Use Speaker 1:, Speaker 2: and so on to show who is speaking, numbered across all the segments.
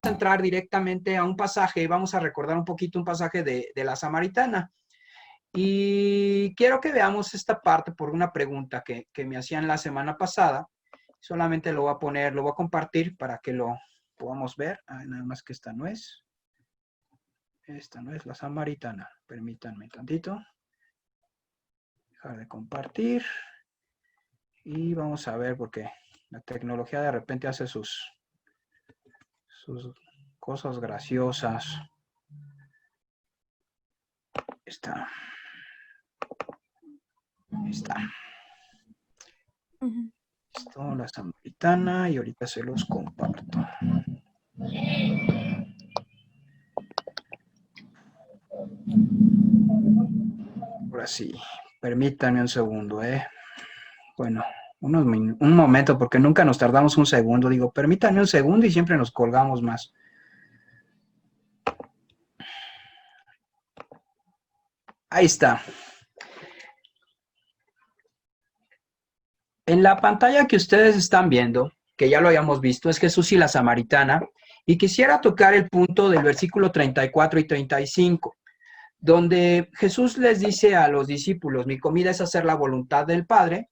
Speaker 1: a entrar directamente a un pasaje, vamos a recordar un poquito un pasaje de la Samaritana. Y quiero que veamos esta parte por una pregunta que me hacían la semana pasada. Solamente lo voy a poner, lo voy a compartir para que lo podamos ver. Nada más que esta no es la Samaritana. Permítanme tantito. Dejar de compartir. Y vamos a ver porque la tecnología de repente hace sus cosas graciosas. Está. Esto, la Samaritana, y ahorita se los comparto. Ahora sí, permítanme un segundo, Bueno, un momento, porque nunca nos tardamos un segundo. Digo, permítanme un segundo y siempre nos colgamos más. Ahí está. En la pantalla que ustedes están viendo, que ya lo habíamos visto, es Jesús y la Samaritana, y quisiera tocar el punto del versículo 34 y 35, donde Jesús les dice a los discípulos, mi comida es hacer la voluntad del Padre,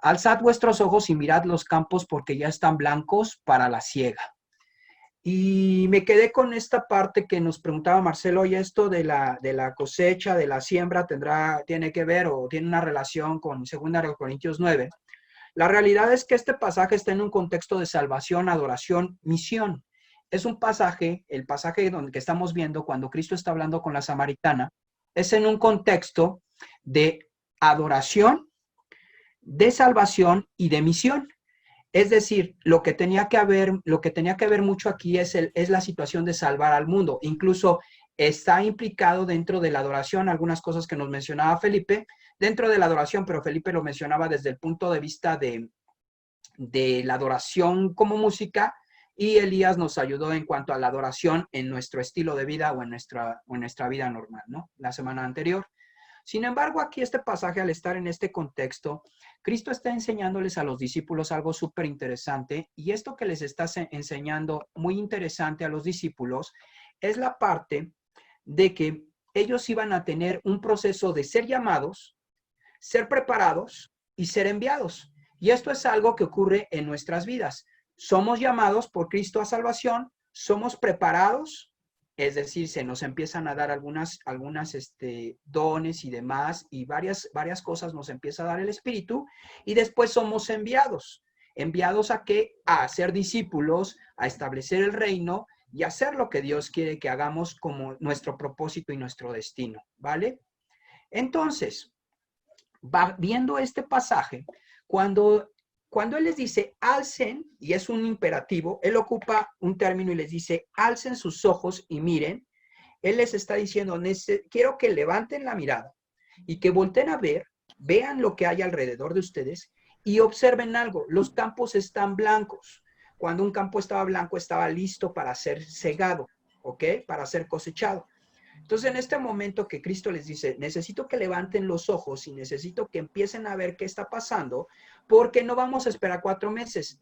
Speaker 1: alzad vuestros ojos y mirad los campos porque ya están blancos para la siega. Y me quedé con esta parte que nos preguntaba Marcelo, y esto de la cosecha, de la siembra, tiene que ver o tiene una relación con 2 Corintios 9. La realidad es que este pasaje está en un contexto de salvación, adoración, misión. Es un pasaje, el pasaje que estamos viendo cuando Cristo está hablando con la Samaritana, es en un contexto de adoración, de salvación y de misión. Es decir, lo que tenía que ver mucho aquí es la situación de salvar al mundo. Incluso está implicado dentro de la adoración, algunas cosas que nos mencionaba Felipe, dentro de la adoración, pero Felipe lo mencionaba desde el punto de vista de la adoración como música, y Elías nos ayudó en cuanto a la adoración en nuestro estilo de vida o en nuestra vida normal, ¿no? La semana anterior. Sin embargo, aquí este pasaje, al estar en este contexto, Cristo está enseñándoles a los discípulos algo súper interesante, y esto que les está enseñando muy interesante a los discípulos es la parte de que ellos iban a tener un proceso de ser llamados, ser preparados y ser enviados. Y esto es algo que ocurre en nuestras vidas. Somos llamados por Cristo a salvación, somos preparados, es decir, se nos empiezan a dar algunas dones y demás, y varias cosas nos empieza a dar el Espíritu, y después somos enviados. ¿Enviados a qué? A ser discípulos, a establecer el reino y a hacer lo que Dios quiere que hagamos como nuestro propósito y nuestro destino, ¿vale? Entonces, va viendo este pasaje, cuando él les dice alcen, y es un imperativo, él ocupa un término y les dice alcen sus ojos y miren, él les está diciendo, quiero que levanten la mirada y que volteen a ver, vean lo que hay alrededor de ustedes y observen algo. Los campos están blancos. Cuando un campo estaba blanco, estaba listo para ser segado, ¿ok? Para ser cosechado. Entonces, en este momento que Cristo les dice, necesito que levanten los ojos y necesito que empiecen a ver qué está pasando, porque no vamos a esperar 4 meses.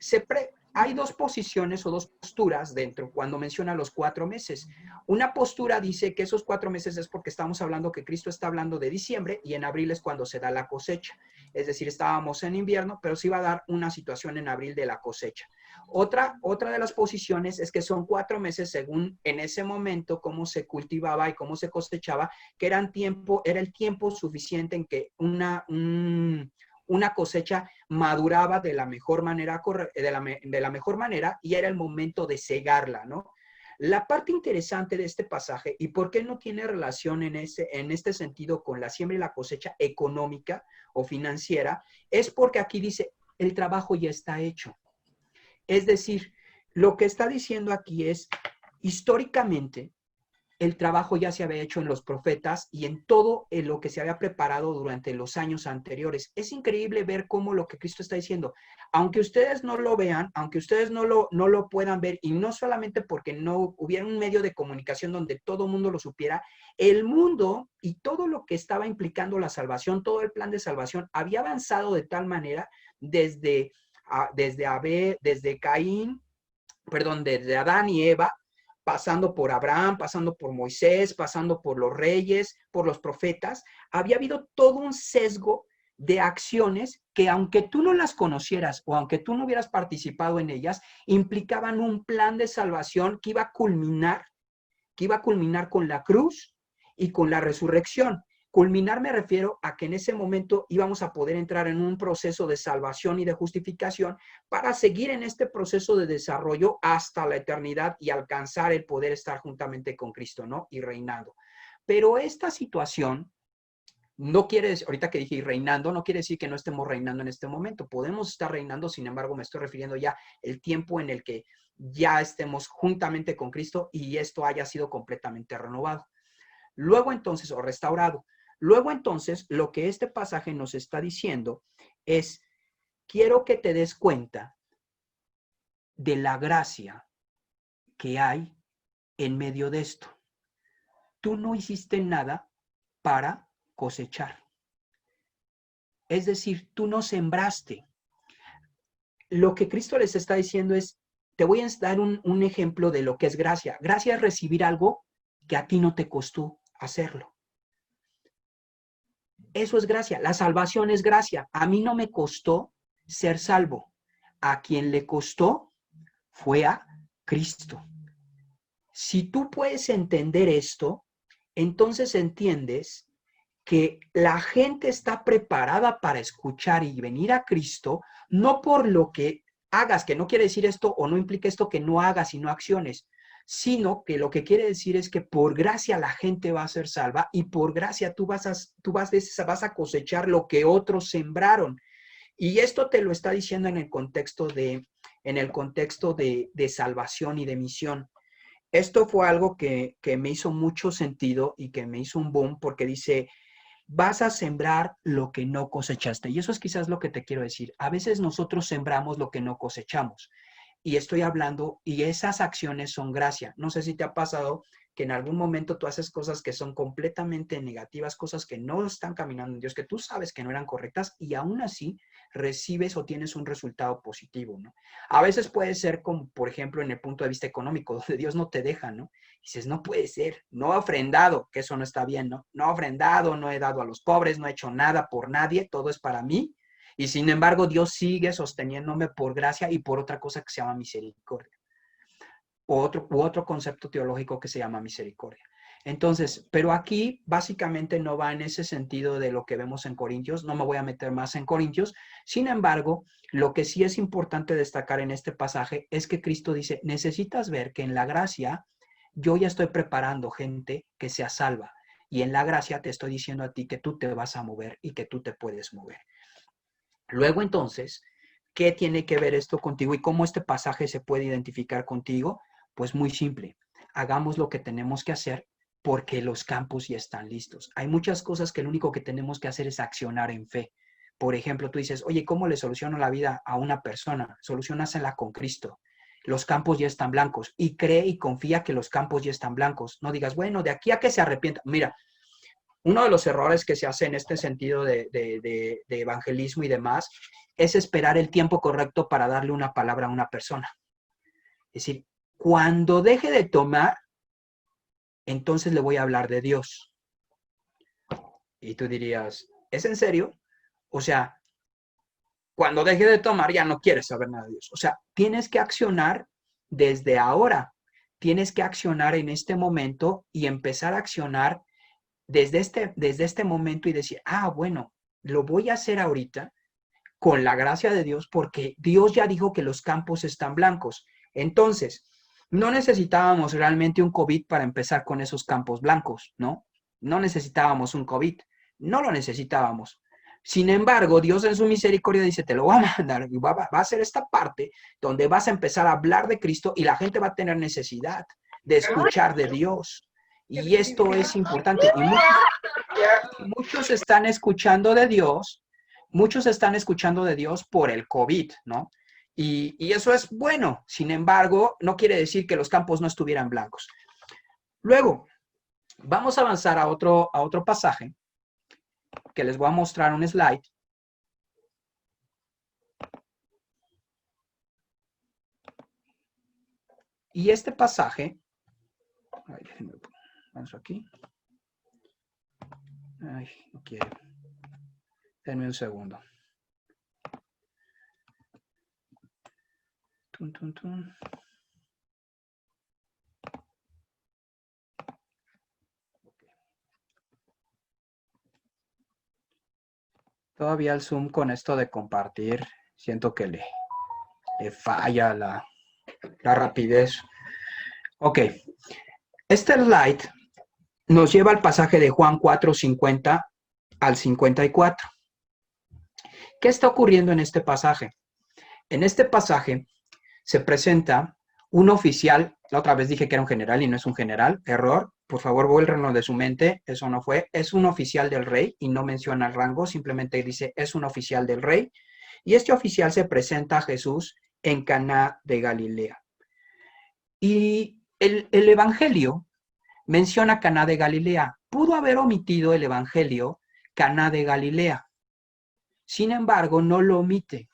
Speaker 1: Hay dos posiciones o dos posturas dentro cuando menciona los 4 meses. Una postura dice que esos 4 meses es porque estamos hablando que Cristo está hablando de diciembre y en abril es cuando se da la cosecha. Es decir, estábamos en invierno, pero se iba a dar una situación en abril de la cosecha. Otra de las posiciones es que son 4 meses según en ese momento cómo se cultivaba y cómo se cosechaba, que era el tiempo suficiente en que una cosecha maduraba de la mejor manera, de la mejor manera, y era el momento de cegarla, ¿no? La parte interesante de este pasaje, y por qué no tiene relación en este sentido con la siembra y la cosecha económica o financiera, es porque aquí dice, el trabajo ya está hecho. Es decir, lo que está diciendo aquí es, históricamente, el trabajo ya se había hecho en los profetas y en todo lo que se había preparado durante los años anteriores. Es increíble ver cómo lo que Cristo está diciendo, aunque ustedes no lo vean, aunque ustedes no lo puedan ver, y no solamente porque no hubiera un medio de comunicación donde todo el mundo lo supiera, el mundo y todo lo que estaba implicando la salvación, todo el plan de salvación, había avanzado de tal manera desde Caín, desde Adán y Eva, pasando por Abraham, pasando por Moisés, pasando por los reyes, por los profetas, había habido todo un sesgo de acciones que aunque tú no las conocieras o aunque tú no hubieras participado en ellas, implicaban un plan de salvación que iba a culminar con la cruz y con la resurrección. Culminar me refiero a que en ese momento íbamos a poder entrar en un proceso de salvación y de justificación para seguir en este proceso de desarrollo hasta la eternidad y alcanzar el poder estar juntamente con Cristo, ¿no? Y reinando. Pero esta situación no quiere decir, ahorita que dije reinando, no quiere decir que no estemos reinando en este momento. Podemos estar reinando, sin embargo, me estoy refiriendo ya el tiempo en el que ya estemos juntamente con Cristo y esto haya sido completamente renovado. Luego entonces, o restaurado. Luego entonces, lo que este pasaje nos está diciendo es, quiero que te des cuenta de la gracia que hay en medio de esto. Tú no hiciste nada para cosechar. Es decir, tú no sembraste. Lo que Cristo les está diciendo es, te voy a dar un ejemplo de lo que es gracia. Gracia es recibir algo que a ti no te costó hacerlo. Eso es gracia. La salvación es gracia. A mí no me costó ser salvo. A quien le costó fue a Cristo. Si tú puedes entender esto, entonces entiendes que la gente está preparada para escuchar y venir a Cristo, no por lo que hagas, que no quiere decir esto o no implica esto que no hagas y no acciones, sino que lo que quiere decir es que por gracia la gente va a ser salva y por gracia tú vas a cosechar lo que otros sembraron. Y esto te lo está diciendo en el contexto de salvación y de misión. Esto fue algo que me hizo mucho sentido y que me hizo un boom porque dice, vas a sembrar lo que no cosechaste. Y eso es quizás lo que te quiero decir. A veces nosotros sembramos lo que no cosechamos. Y estoy hablando, y esas acciones son gracia. No sé si te ha pasado que en algún momento tú haces cosas que son completamente negativas, cosas que no están caminando en Dios, que tú sabes que no eran correctas y aún así recibes o tienes un resultado positivo, ¿no? A veces puede ser como, por ejemplo, en el punto de vista económico, donde Dios no te deja, ¿no? Y dices, no puede ser, no he ofrendado, que eso no está bien, ¿no? No he ofrendado, no he dado a los pobres, no he hecho nada por nadie, todo es para mí. Y sin embargo, Dios sigue sosteniéndome por gracia y por otra cosa que se llama misericordia. U otro concepto teológico que se llama misericordia. Entonces, pero aquí básicamente no va en ese sentido de lo que vemos en Corintios, no me voy a meter más en Corintios, sin embargo, lo que sí es importante destacar en este pasaje es que Cristo dice, necesitas ver que en la gracia yo ya estoy preparando gente que sea salva y en la gracia te estoy diciendo a ti que tú te vas a mover y que tú te puedes mover. Luego entonces, ¿qué tiene que ver esto contigo y cómo este pasaje se puede identificar contigo? Pues muy simple, hagamos lo que tenemos que hacer porque los campos ya están listos. Hay muchas cosas que lo único que tenemos que hacer es accionar en fe. Por ejemplo, tú dices, oye, ¿cómo le soluciono la vida a una persona? Solucionásela con Cristo. Los campos ya están blancos y cree y confía que los campos ya están blancos. No digas, bueno, de aquí a que se arrepienta. Mira, uno de los errores que se hace en este sentido de evangelismo y demás es esperar el tiempo correcto para darle una palabra a una persona. Es decir, cuando deje de tomar, entonces le voy a hablar de Dios. Y tú dirías, ¿es en serio? O sea, cuando deje de tomar ya no quieres saber nada de Dios. O sea, tienes que accionar desde ahora. Tienes que accionar en este momento y empezar a accionar desde este momento y decir, bueno, lo voy a hacer ahorita con la gracia de Dios porque Dios ya dijo que los campos están blancos. Entonces, no necesitábamos realmente un COVID para empezar con esos campos blancos, ¿no? No necesitábamos un COVID, no lo necesitábamos. Sin embargo, Dios en su misericordia dice, te lo voy a mandar y va a ser esta parte donde vas a empezar a hablar de Cristo y la gente va a tener necesidad de escuchar de Dios. Y esto es importante. Y muchos están escuchando de Dios, muchos están escuchando de Dios por el COVID, ¿no? Y eso es bueno. Sin embargo, no quiere decir que los campos no estuvieran blancos. Luego, vamos a avanzar a otro pasaje que les voy a mostrar un slide. Y este pasaje Ay, déjenme poner aquí. Ay, no quiero. Denme un segundo. Tun, tun, tun. Todavía el Zoom con esto de compartir, siento que le falla la rapidez. Ok, este slide nos lleva al pasaje de Juan 4, 50 al 54. ¿Qué está ocurriendo en este pasaje? En este pasaje se presenta un oficial, la otra vez dije que era un general y no es un general, error, por favor bórrenlo de su mente, eso no fue, es un oficial del rey y no menciona el rango, simplemente dice es un oficial del rey, y este oficial se presenta a Jesús en Caná de Galilea. Y el evangelio menciona Caná de Galilea, pudo haber omitido el evangelio Caná de Galilea, sin embargo no lo omite.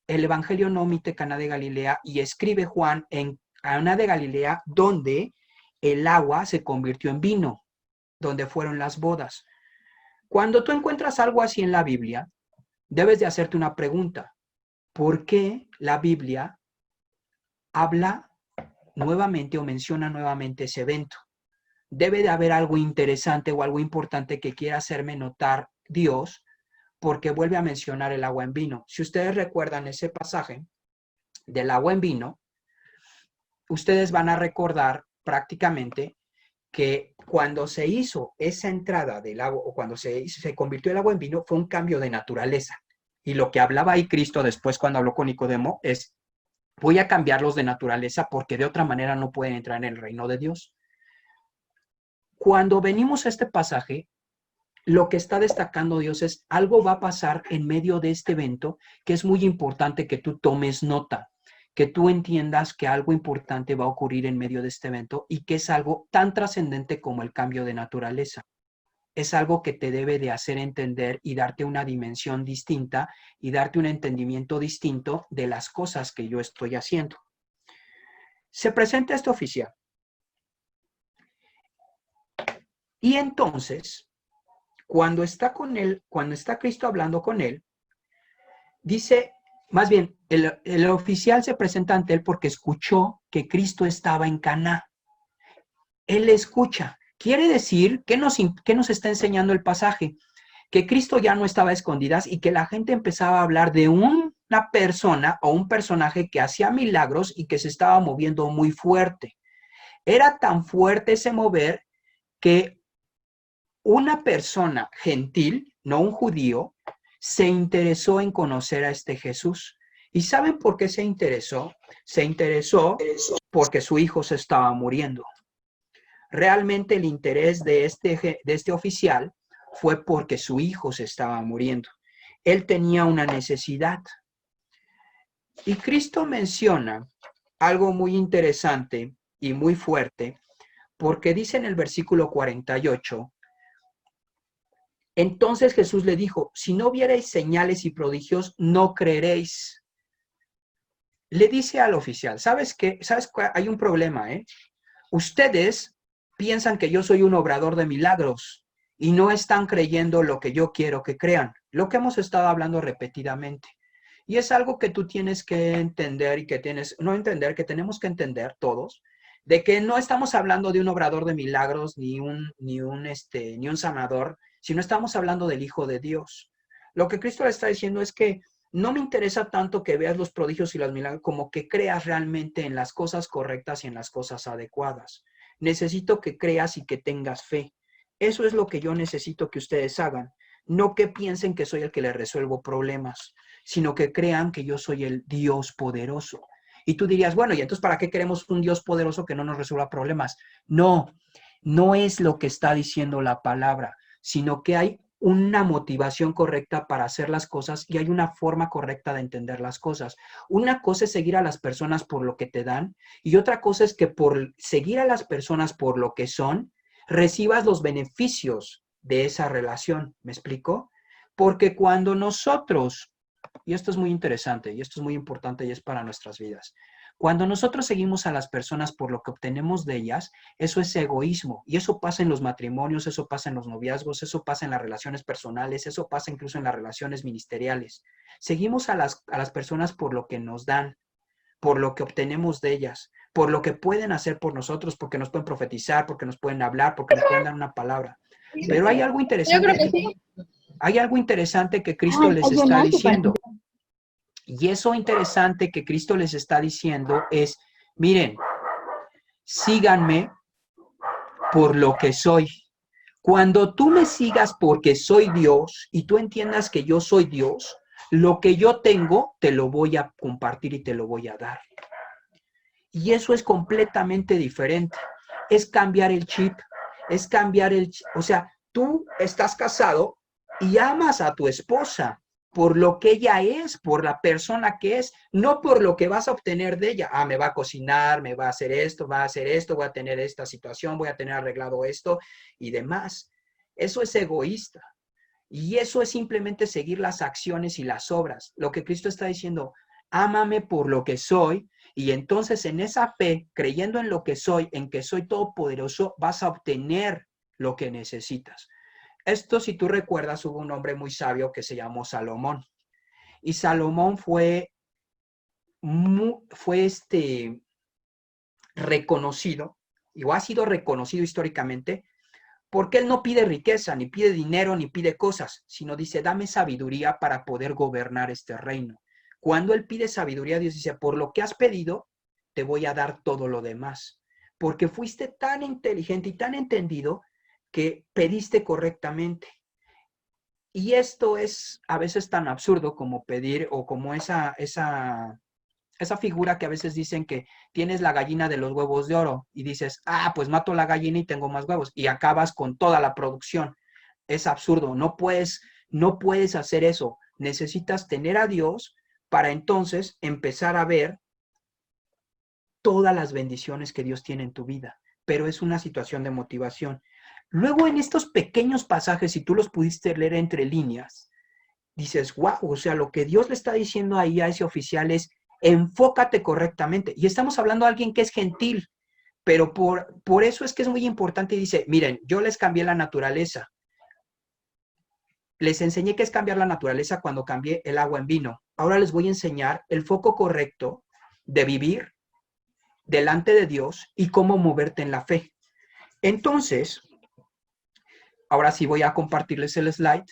Speaker 1: El evangelio no omite Caná de Galilea y escribe Juan en Caná de Galilea donde el agua se convirtió en vino, donde fueron las bodas. Cuando tú encuentras algo así en la Biblia, debes de hacerte una pregunta. ¿Por qué la Biblia habla nuevamente o menciona nuevamente ese evento? Debe de haber algo interesante o algo importante que quiera hacerme notar Dios, porque vuelve a mencionar el agua en vino. Si ustedes recuerdan ese pasaje del agua en vino, ustedes van a recordar prácticamente que cuando se hizo esa entrada del agua o cuando se convirtió el agua en vino fue un cambio de naturaleza. Y lo que hablaba ahí Cristo después cuando habló con Nicodemo es, voy a cambiarlos de naturaleza porque de otra manera no pueden entrar en el reino de Dios. Cuando venimos a este pasaje, lo que está destacando Dios es algo va a pasar en medio de este evento que es muy importante que tú tomes nota, que tú entiendas que algo importante va a ocurrir en medio de este evento y que es algo tan trascendente como el cambio de naturaleza. Es algo que te debe de hacer entender y darte una dimensión distinta y darte un entendimiento distinto de las cosas que yo estoy haciendo. Se presenta este oficial. Y entonces, cuando está con él, cuando está Cristo hablando con él, dice, más bien, el oficial se presenta ante él porque escuchó que Cristo estaba en Caná. Él escucha. Quiere decir, ¿qué nos está enseñando el pasaje? Que Cristo ya no estaba a escondidas y que la gente empezaba a hablar de una persona o un personaje que hacía milagros y que se estaba moviendo muy fuerte. Era tan fuerte ese mover que una persona gentil, no un judío, se interesó en conocer a este Jesús. ¿Y saben por qué se interesó? Se interesó porque su hijo se estaba muriendo. Realmente el interés de este oficial fue porque su hijo se estaba muriendo. Él tenía una necesidad. Y Cristo menciona algo muy interesante y muy fuerte, porque dice en el versículo 48, entonces Jesús le dijo, si no viereis señales y prodigios, no creeréis. Le dice al oficial, ¿sabes qué? ¿Sabes qué? Hay un problema, ¿eh? Ustedes piensan que yo soy un obrador de milagros y no están creyendo lo que yo quiero que crean, lo que hemos estado hablando repetidamente. Y es algo que tú tienes que entender y que que tenemos que entender todos, de que no estamos hablando de un obrador de milagros ni un sanador, sino estamos hablando del Hijo de Dios. Lo que Cristo le está diciendo es que no me interesa tanto que veas los prodigios y los milagros como que creas realmente en las cosas correctas y en las cosas adecuadas. Necesito que creas y que tengas fe. Eso es lo que yo necesito que ustedes hagan. No que piensen que soy el que les resuelvo problemas, sino que crean que yo soy el Dios poderoso. Y tú dirías, bueno, ¿y entonces para qué queremos un Dios poderoso que no nos resuelva problemas? No, no es lo que está diciendo la palabra, sino que hay una motivación correcta para hacer las cosas y hay una forma correcta de entender las cosas. Una cosa es seguir a las personas por lo que te dan y otra cosa es que por seguir a las personas por lo que son, recibas los beneficios de esa relación. ¿Me explico? Porque cuando nosotros, y esto es muy interesante y esto es muy importante y es para nuestras vidas, Cuando nosotros seguimos a las personas por lo que obtenemos de ellas, eso es egoísmo. Y eso pasa en los matrimonios, eso pasa en los noviazgos, eso pasa en las relaciones personales, eso pasa incluso en las relaciones ministeriales. Seguimos a las personas por lo que nos dan, por lo que obtenemos de ellas, por lo que pueden hacer por nosotros, porque nos pueden profetizar, porque nos pueden hablar, porque nos pueden dar una palabra. Pero hay algo
Speaker 2: Yo creo
Speaker 1: interesante,
Speaker 2: que sí.
Speaker 1: hay algo interesante que Cristo les está diciendo. Y eso interesante que Cristo les está diciendo es, miren, síganme por lo que soy. Cuando tú me sigas porque soy Dios y tú entiendas que yo soy Dios, lo que yo tengo te lo voy a compartir y te lo voy a dar. Y eso es completamente diferente. Es cambiar el chip, es cambiar el chip. O sea, tú estás casado y amas a tu esposa por lo que ella es, por la persona que es, no por lo que vas a obtener de ella. Ah, me va a cocinar, me va a hacer esto, va a hacer esto, voy a tener esta situación, voy a tener arreglado esto y demás. Eso es egoísta. Y eso es simplemente seguir las acciones y las obras. Lo que Cristo está diciendo, ámame por lo que soy, y entonces en esa fe, creyendo en lo que soy, en que soy todopoderoso, vas a obtener lo que necesitas. Esto, si tú recuerdas, hubo un hombre muy sabio que se llamó Salomón. Y Salomón fue reconocido, o ha sido reconocido históricamente, porque él no pide riqueza, ni pide dinero, ni pide cosas, sino dice, dame sabiduría para poder gobernar este reino. Cuando él pide sabiduría, Dios dice, por lo que has pedido, te voy a dar todo lo demás. Porque fuiste tan inteligente y tan entendido que pediste correctamente. Y esto es a veces tan absurdo como pedir o como esa figura que a veces dicen que tienes la gallina de los huevos de oro y dices, ah, pues mato la gallina y tengo más huevos y acabas con toda la producción. Es absurdo, no puedes hacer eso. Necesitas tener a Dios para entonces empezar a ver todas las bendiciones que Dios tiene en tu vida, pero es una situación de motivación. Luego en estos pequeños pasajes, si tú los pudiste leer entre líneas, dices, wow, o sea, lo que Dios le está diciendo ahí a ese oficial es, enfócate correctamente. Y estamos hablando de alguien que es gentil, pero por eso es que es muy importante y dice, miren, yo les cambié la naturaleza. Les enseñé qué es cambiar la naturaleza cuando cambié el agua en vino. Ahora les voy a enseñar el foco correcto de vivir delante de Dios y cómo moverte en la fe. Entonces, ahora sí voy a compartirles el slide.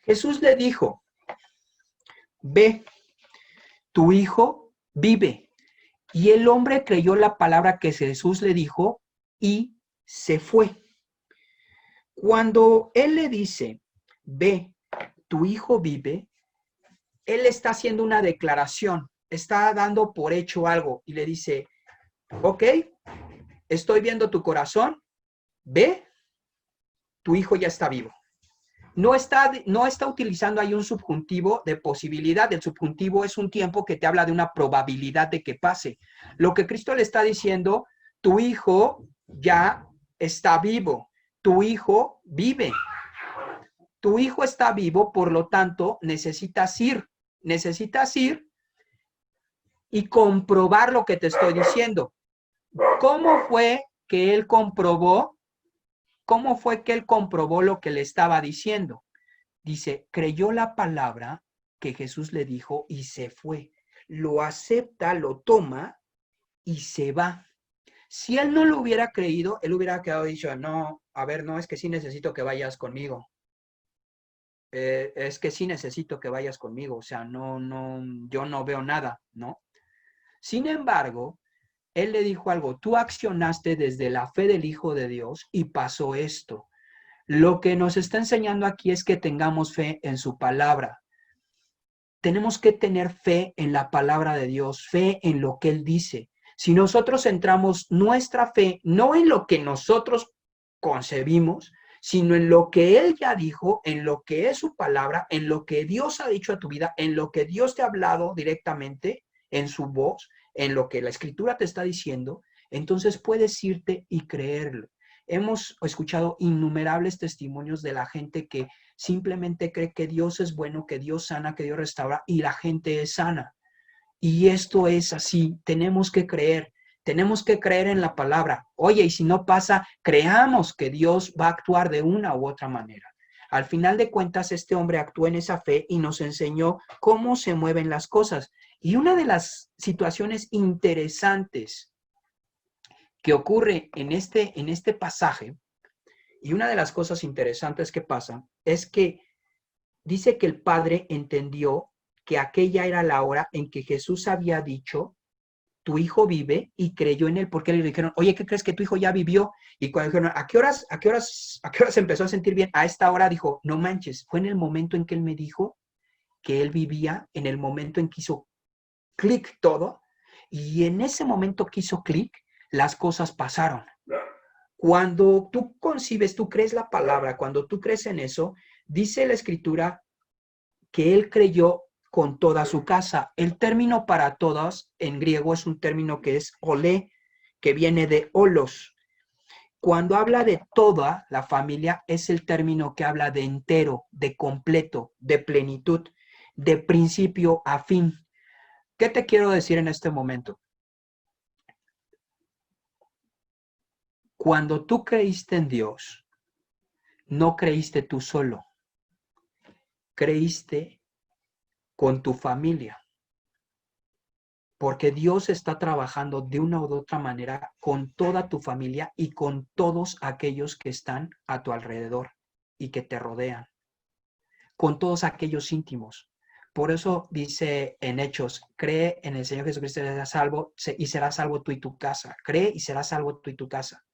Speaker 1: Jesús le dijo, ve, tu hijo vive. Y el hombre creyó la palabra que Jesús le dijo y se fue. Cuando él le dice, ve, tu hijo vive, él está haciendo una declaración, está dando por hecho algo y le dice, ok, estoy viendo tu corazón, ve, tu hijo ya está vivo. No está utilizando ahí un subjuntivo de posibilidad. El subjuntivo es un tiempo que te habla de una probabilidad de que pase. Lo que Cristo le está diciendo, tu hijo ya está vivo, tu hijo vive. Tu hijo está vivo, por lo tanto, necesitas ir y comprobar lo que te estoy diciendo. ¿Cómo fue que él comprobó? ¿Cómo fue que él comprobó lo que le estaba diciendo? Dice, creyó la palabra que Jesús le dijo y se fue. Lo acepta, lo toma y se va. Si él no lo hubiera creído, él hubiera quedado dicho, no, a ver, no, es que sí necesito que vayas conmigo. Es que sí necesito que vayas conmigo. O sea, yo no veo nada, ¿no? Sin embargo, él le dijo algo, tú accionaste desde la fe del Hijo de Dios y pasó esto. Lo que nos está enseñando aquí es que tengamos fe en su palabra. Tenemos que tener fe en la palabra de Dios, fe en lo que Él dice. Si nosotros centramos nuestra fe no en lo que nosotros concebimos, sino en lo que Él ya dijo, en lo que es su palabra, en lo que Dios ha dicho a tu vida, en lo que Dios te ha hablado directamente en su voz, en lo que la Escritura te está diciendo, entonces puedes irte y creerlo. Hemos escuchado innumerables testimonios de la gente que simplemente cree que Dios es bueno, que Dios sana, que Dios restaura y la gente es sana. Y esto es así, tenemos que creer en la palabra. Oye, y si no pasa, creamos que Dios va a actuar de una u otra manera. Al final de cuentas, este hombre actuó en esa fe y nos enseñó cómo se mueven las cosas. Y una de las situaciones interesantes que ocurre en este pasaje, y una de las cosas interesantes que pasa, es que dice que el padre entendió que aquella era la hora en que Jesús había dicho, tu hijo vive, y creyó en él, porque le dijeron, oye, ¿qué crees que tu hijo ya vivió? Y cuando dijeron, ¿a qué horas empezó a sentir bien? A esta hora dijo, no manches, fue en el momento en que él me dijo que él vivía, en el momento en que hizo clic todo, y en ese momento que hizo clic, las cosas pasaron. Cuando tú concibes, tú crees la palabra, cuando tú crees en eso, dice la escritura que él creyó con toda su casa. El término para todas en griego es un término que es olé, que viene de olos. Cuando habla de toda la familia, es el término que habla de entero, de completo, de plenitud, de principio a fin. ¿Qué te quiero decir en este momento? Cuando tú creíste en Dios, no creíste tú solo, creíste con tu familia, porque Dios está trabajando de una u otra manera con toda tu familia y con todos aquellos que están a tu alrededor y que te rodean, con todos aquellos íntimos. Por eso dice en Hechos, cree en el Señor Jesucristo y serás salvo, y serás salvo tú y tu casa. Cree y serás salvo tú y tu casa.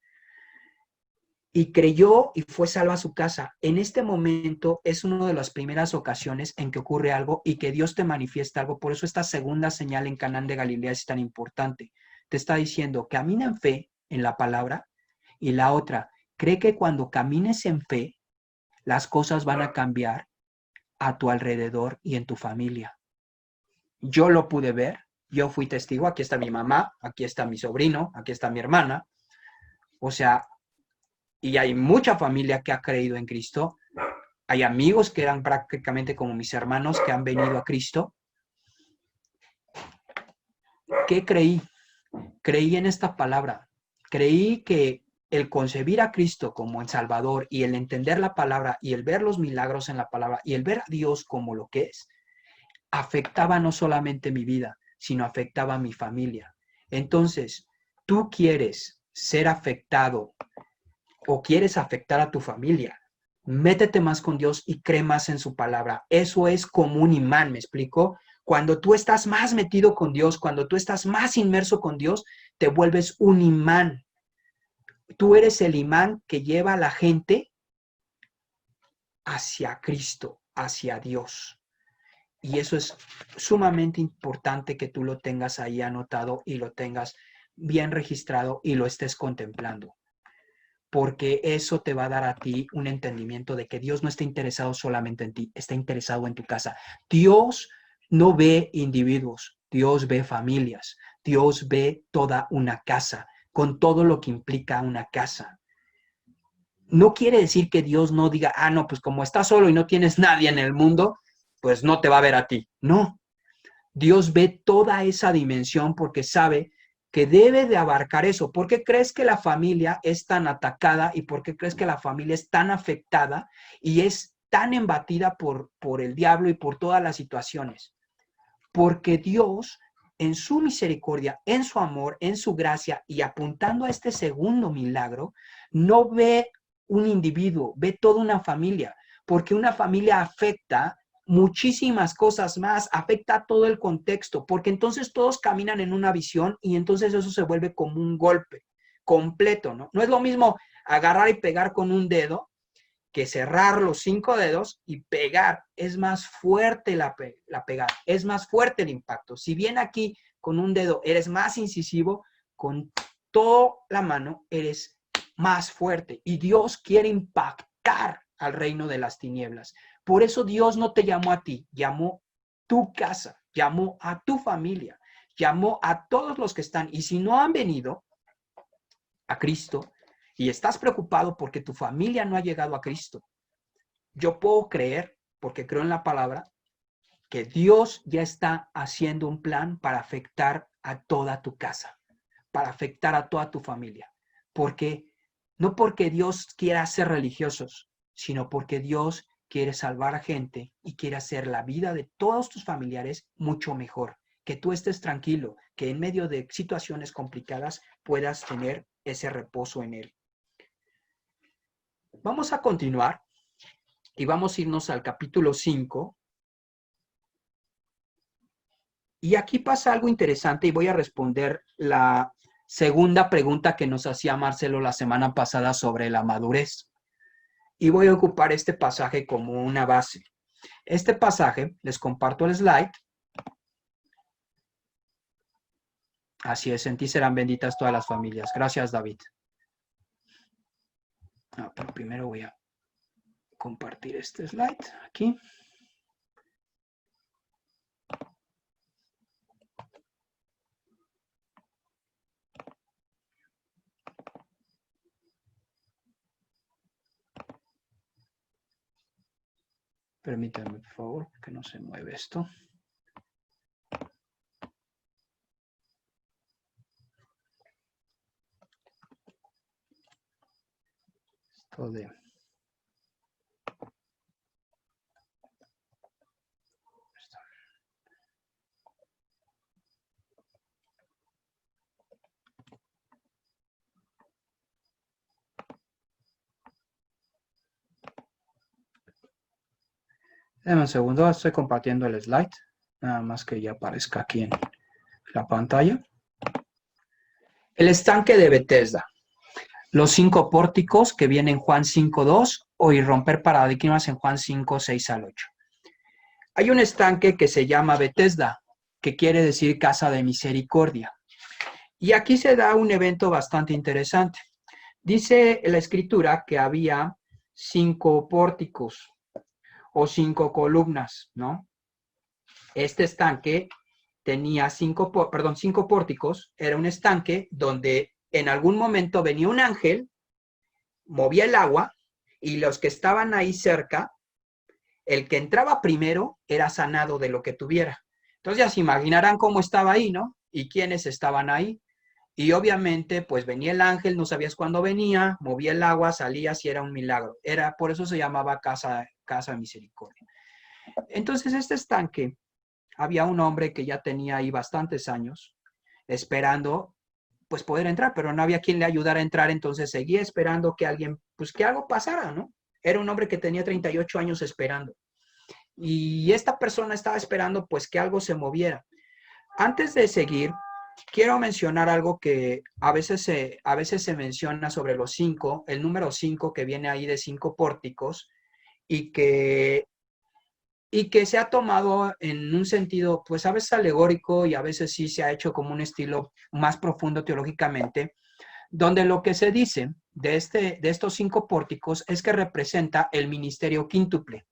Speaker 1: Y creyó y fue salva a su casa. En este momento es una de las primeras ocasiones en que ocurre algo y que Dios te manifiesta algo. Por eso esta segunda señal en Canaán de Galilea es tan importante. Te está diciendo, camina en fe, en la palabra, y la otra, cree que cuando camines en fe, las cosas van a cambiar a tu alrededor y en tu familia. Yo lo pude ver, yo fui testigo, aquí está mi mamá, aquí está mi sobrino, aquí está mi hermana. O sea, y hay mucha familia que ha creído en Cristo. Hay amigos que eran prácticamente como mis hermanos que han venido a Cristo. ¿Qué creí? Creí en esta palabra. Creí que el concebir a Cristo como el Salvador y el entender la palabra y el ver los milagros en la palabra y el ver a Dios como lo que es, afectaba no solamente mi vida, sino afectaba a mi familia. Entonces, tú quieres ser afectado o quieres afectar a tu familia, métete más con Dios y cree más en su palabra. Eso es como un imán, ¿me explico? Cuando tú estás más metido con Dios, cuando tú estás más inmerso con Dios, te vuelves un imán. Tú eres el imán que lleva a la gente hacia Cristo, hacia Dios. Y eso es sumamente importante que tú lo tengas ahí anotado y lo tengas bien registrado y lo estés contemplando. Porque eso te va a dar a ti un entendimiento de que Dios no está interesado solamente en ti, está interesado en tu casa. Dios no ve individuos, Dios ve familias, Dios ve toda una casa, con todo lo que implica una casa. No quiere decir que Dios no diga, no, pues como estás solo y no tienes nadie en el mundo, pues no te va a ver a ti. No, Dios ve toda esa dimensión porque sabe que debe de abarcar eso. ¿Por qué crees que la familia es tan atacada y por qué crees que la familia es tan afectada y es tan embatida por el diablo y por todas las situaciones? Porque Dios, en su misericordia, en su amor, en su gracia y apuntando a este segundo milagro, no ve un individuo, ve toda una familia, porque una familia afecta muchísimas cosas más, afecta todo el contexto, porque entonces todos caminan en una visión y entonces eso se vuelve como un golpe completo, ¿no? No es lo mismo agarrar y pegar con un dedo que cerrar los 5 dedos y pegar. Es más fuerte la pegada, es más fuerte el impacto. Si bien aquí con un dedo eres más incisivo, con toda la mano eres más fuerte. Y Dios quiere impactar al reino de las tinieblas. Por eso Dios no te llamó a ti, llamó tu casa, llamó a tu familia, llamó a todos los que están. Y si no han venido a Cristo y estás preocupado porque tu familia no ha llegado a Cristo, yo puedo creer, porque creo en la palabra, que Dios ya está haciendo un plan para afectar a toda tu casa, para afectar a toda tu familia. Porque no porque Dios quiera ser religiosos, sino porque Dios quiere salvar a gente y quiere hacer la vida de todos tus familiares mucho mejor. Que tú estés tranquilo, que en medio de situaciones complicadas puedas tener ese reposo en Él. Vamos a continuar y vamos a irnos al capítulo 5. Y aquí pasa algo interesante y voy a responder la segunda pregunta que nos hacía Marcelo la semana pasada sobre la madurez. Y voy a ocupar este pasaje como una base. Este pasaje, les comparto el slide. Así es, en ti serán benditas todas las familias. Gracias, David. Pero primero voy a compartir este slide aquí. Permítanme, por favor, que no se mueve esto. Esto de... Dame un segundo, estoy compartiendo el slide. Nada más que ya aparezca aquí en la pantalla. El estanque de Bethesda. Los 5 pórticos que vienen en Juan 5:2 y romper paradigmas en Juan 5:6 al 8. Hay un estanque que se llama Bethesda, que quiere decir casa de misericordia. Y aquí se da un evento bastante interesante. Dice la escritura que había 5 pórticos o 5 columnas, ¿no? Este estanque tenía 5 pórticos, era un estanque donde en algún momento venía un ángel, movía el agua y los que estaban ahí cerca, el que entraba primero era sanado de lo que tuviera. Entonces ya se imaginarán cómo estaba ahí, ¿no? Y quiénes estaban ahí. Y obviamente, pues venía el ángel, no sabías cuándo venía, movía el agua, salía, si era un milagro. Por eso se llamaba casa de misericordia. Entonces, este estanque, había un hombre que ya tenía ahí bastantes años esperando pues poder entrar, pero no había quien le ayudara a entrar, entonces seguía esperando que alguien, pues que algo pasara, ¿no? Era un hombre que tenía 38 años esperando. Y esta persona estaba esperando pues que algo se moviera. Antes de seguir, quiero mencionar algo que a veces se menciona sobre los 5, el número 5 que viene ahí de 5 pórticos y que se ha tomado en un sentido, pues a veces alegórico y a veces sí se ha hecho como un estilo más profundo teológicamente, donde lo que se dice de estos 5 pórticos es que representa el ministerio quíntuple.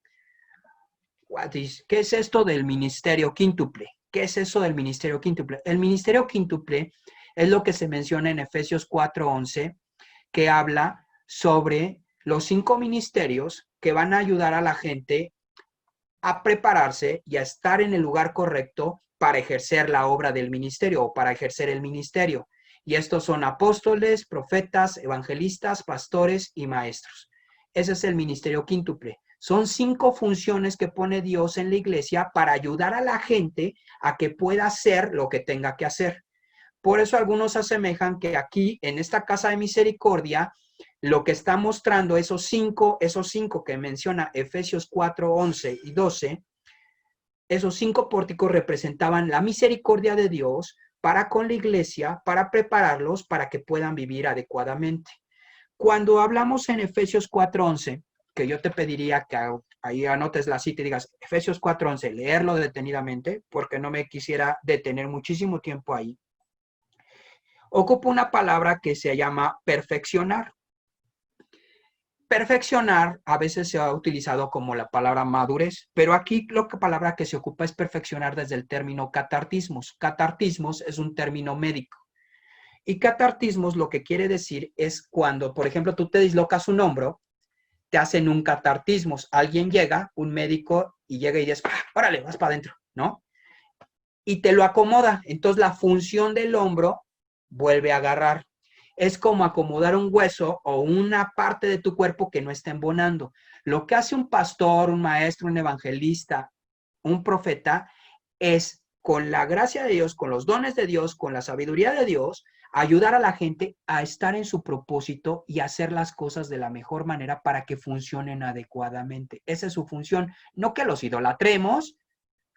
Speaker 1: ¿Qué es esto del ministerio quíntuple? ¿Qué es eso del ministerio quíntuple? El ministerio quíntuple es lo que se menciona en Efesios 4:11, que habla sobre los 5 ministerios que van a ayudar a la gente a prepararse y a estar en el lugar correcto para ejercer la obra del ministerio o para ejercer el ministerio. Y estos son apóstoles, profetas, evangelistas, pastores y maestros. Ese es el ministerio quíntuple. Son 5 funciones que pone Dios en la iglesia para ayudar a la gente a que pueda hacer lo que tenga que hacer. Por eso algunos asemejan que aquí, en esta casa de misericordia, lo que está mostrando esos cinco que menciona Efesios 4:11 y 12, esos 5 pórticos representaban la misericordia de Dios para con la iglesia, para prepararlos para que puedan vivir adecuadamente. Cuando hablamos en Efesios 4:11, que yo te pediría que ahí anotes la cita y digas Efesios 4:11, leerlo detenidamente, porque no me quisiera detener muchísimo tiempo ahí. Ocupa una palabra que se llama perfeccionar. Perfeccionar a veces se ha utilizado como la palabra madurez, pero aquí la palabra que se ocupa es perfeccionar desde el término catartismos. Catartismos es un término médico. Y catartismos lo que quiere decir es cuando, por ejemplo, tú te dislocas un hombro te hacen un catartismo. Alguien llega, un médico, y llega y dice, órale, vas para adentro, ¿no? Y te lo acomoda. Entonces la función del hombro vuelve a agarrar. Es como acomodar un hueso o una parte de tu cuerpo que no está embonando. Lo que hace un pastor, un maestro, un evangelista, un profeta, es con la gracia de Dios, con los dones de Dios, con la sabiduría de Dios, ayudar a la gente a estar en su propósito y hacer las cosas de la mejor manera para que funcionen adecuadamente. Esa es su función. No que los idolatremos,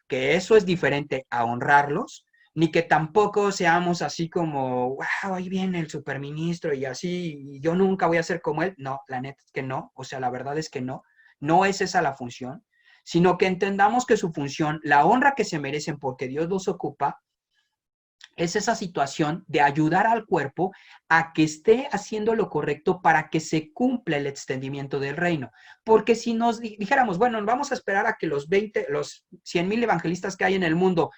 Speaker 1: que eso es diferente a honrarlos, ni que tampoco seamos así como, wow, ahí viene el superministro y así, y yo nunca voy a ser como él. No, la neta es que no, o sea, la verdad es que no, no es esa la función, sino que entendamos que su función, la honra que se merecen porque Dios los ocupa, es esa situación de ayudar al cuerpo a que esté haciendo lo correcto para que se cumpla el extendimiento del reino. Porque si nos dijéramos, bueno, vamos a esperar a que los 100,000 evangelistas que hay en el mundo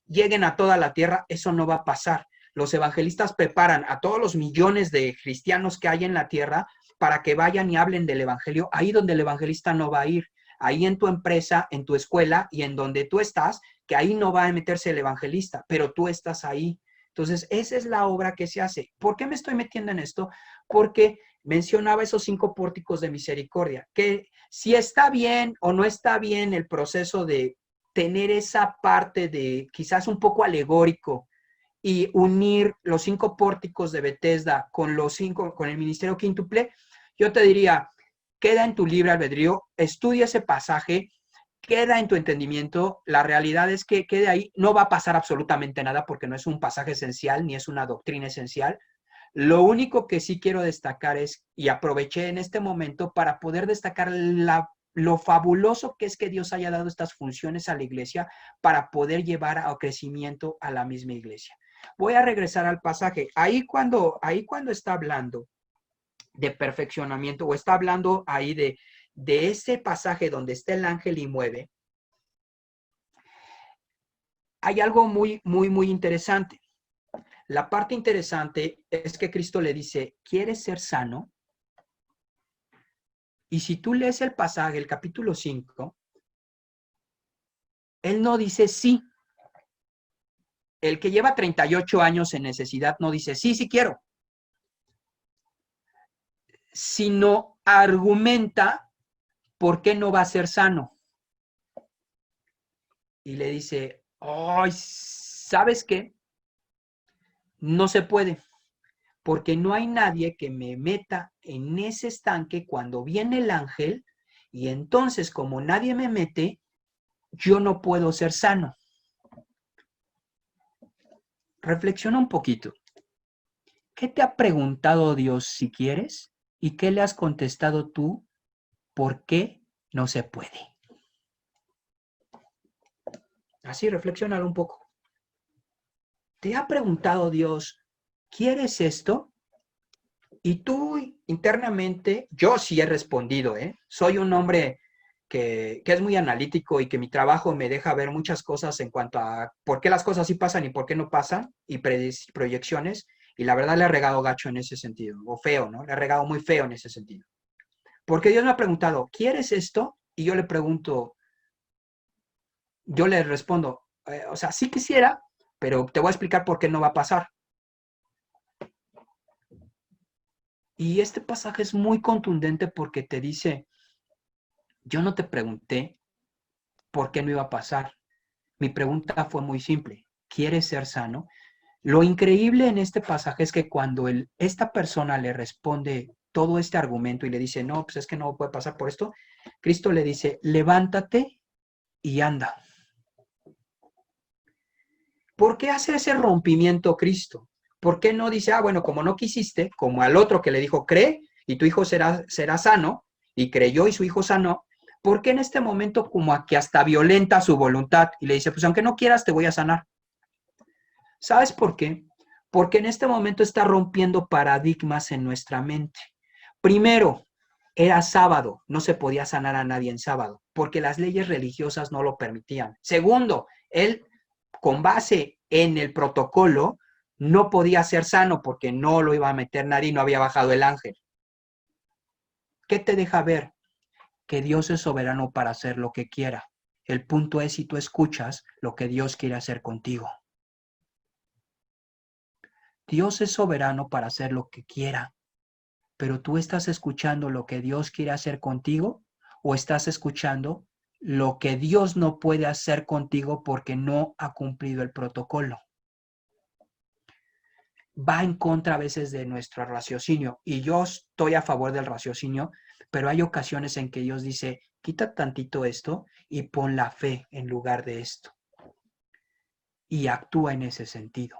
Speaker 1: lleguen a toda la tierra, eso no va a pasar. Los evangelistas preparan a todos los millones de cristianos que hay en la tierra para que vayan y hablen del evangelio ahí donde el evangelista no va a ir, ahí en tu empresa, en tu escuela y en donde tú estás, que ahí no va a meterse el evangelista, pero tú estás ahí. Entonces, esa es la obra que se hace. ¿Por qué me estoy metiendo en esto? Porque mencionaba esos 5 pórticos de misericordia, que si está bien o no está bien el proceso de tener esa parte de quizás un poco alegórico y unir los 5 pórticos de Bethesda con con el ministerio quíntuple, yo te diría, queda en tu libre albedrío, estudia ese pasaje, queda en tu entendimiento. La realidad es que quede ahí, no va a pasar absolutamente nada porque no es un pasaje esencial ni es una doctrina esencial. Lo único que sí quiero destacar es, y aproveché en este momento para poder destacar lo fabuloso que es que Dios haya dado estas funciones a la iglesia para poder llevar a crecimiento a la misma iglesia. Voy a regresar al pasaje. Ahí cuando está hablando de perfeccionamiento o está hablando ahí de ese pasaje donde está el ángel y mueve, hay algo muy, muy, muy interesante. La parte interesante es que Cristo le dice, ¿quieres ser sano? Y si tú lees el pasaje, el capítulo 5, él no dice sí. El que lleva 38 años en necesidad no dice sí, sí quiero, sino argumenta por qué no va a ser sano. Y le dice, ay, ¿sabes qué? No se puede, porque no hay nadie que me meta en ese estanque cuando viene el ángel, y entonces como nadie me mete, yo no puedo ser sano. Reflexiona un poquito. ¿Qué te ha preguntado Dios si quieres? ¿Y qué le has contestado tú? ¿Por qué no se puede? Así, reflexiónalo un poco. ¿Te ha preguntado Dios, ¿quieres esto? Y tú internamente, yo sí he respondido, ¿eh? Soy un hombre que es muy analítico y que mi trabajo me deja ver muchas cosas en cuanto a por qué las cosas sí pasan y por qué no pasan, y proyecciones, y la verdad le he regado gacho en ese sentido, o feo, ¿no? Le he regado muy feo en ese sentido. Porque Dios me ha preguntado, ¿quieres esto? Y yo le pregunto, yo le respondo, o sea, sí quisiera, pero te voy a explicar por qué no va a pasar. Y este pasaje es muy contundente porque te dice, yo no te pregunté por qué no iba a pasar. Mi pregunta fue muy simple, ¿quieres ser sano? Lo increíble en este pasaje es que cuando esta persona le responde todo este argumento y le dice, no, pues es que no puede pasar por esto, Cristo le dice, levántate y anda. ¿Por qué hace ese rompimiento Cristo? ¿Por qué no dice, bueno, como no quisiste, como al otro que le dijo, cree y tu hijo será sano, y creyó y su hijo sanó? ¿Por qué en este momento como a que hasta violenta su voluntad y le dice, pues aunque no quieras, te voy a sanar? ¿Sabes por qué? Porque en este momento está rompiendo paradigmas en nuestra mente. Primero, era sábado, no se podía sanar a nadie en sábado, porque las leyes religiosas no lo permitían. Segundo, él, con base en el protocolo, no podía ser sano porque no lo iba a meter nadie y no había bajado el ángel. ¿Qué te deja ver? que Dios es soberano para hacer lo que quiera. El punto es si tú escuchas lo que Dios quiere hacer contigo. Dios es soberano para hacer lo que quiera, pero tú estás escuchando lo que Dios quiere hacer contigo o estás escuchando lo que Dios no puede hacer contigo porque no ha cumplido el protocolo. Va en contra a veces de nuestro raciocinio y yo estoy a favor del raciocinio, pero hay ocasiones en que Dios dice, quita tantito esto y pon la fe en lugar de esto y actúa en ese sentido.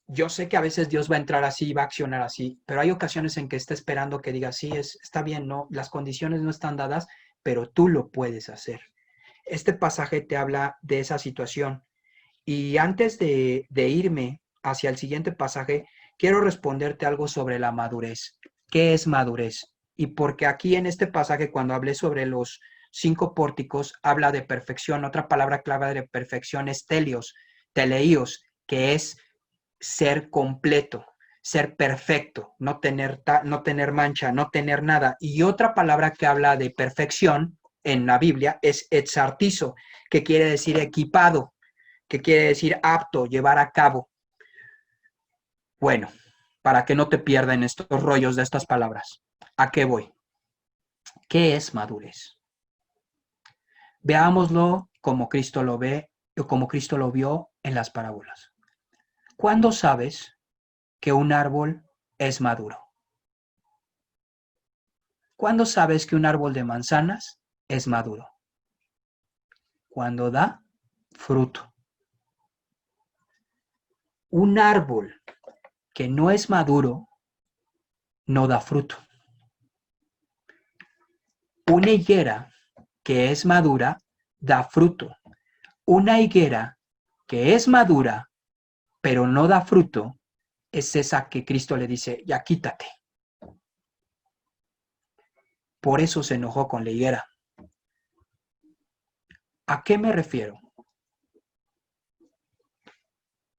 Speaker 1: Yo sé que a veces Dios va a entrar así, va a accionar así, pero hay ocasiones en que está esperando que diga, sí, está bien, no, las condiciones no están dadas, pero tú lo puedes hacer. Este pasaje te habla de esa situación. Y antes de irme hacia el siguiente pasaje, quiero responderte algo sobre la madurez. ¿Qué es madurez? Y porque aquí en este pasaje, cuando hablé sobre los 5 pórticos, habla de perfección. Otra palabra clave de perfección es teleios, que es ser completo, ser perfecto, no tener mancha, no tener nada. Y otra palabra que habla de perfección en la Biblia es exartizo, que quiere decir equipado, que quiere decir apto, llevar a cabo. Bueno, para que no te pierdan estos rollos de estas palabras. ¿A qué voy? ¿Qué es madurez? Veámoslo como Cristo lo ve o como Cristo lo vio en las parábolas. ¿Cuándo sabes que un árbol es maduro? ¿Cuándo sabes que un árbol de manzanas es maduro? Cuando da fruto. Un árbol que no es maduro no da fruto. Una higuera que es madura da fruto. Una higuera que es madura pero no da fruto es esa que Cristo le dice, ya quítate. Por eso se enojó con la higuera. ¿A qué me refiero?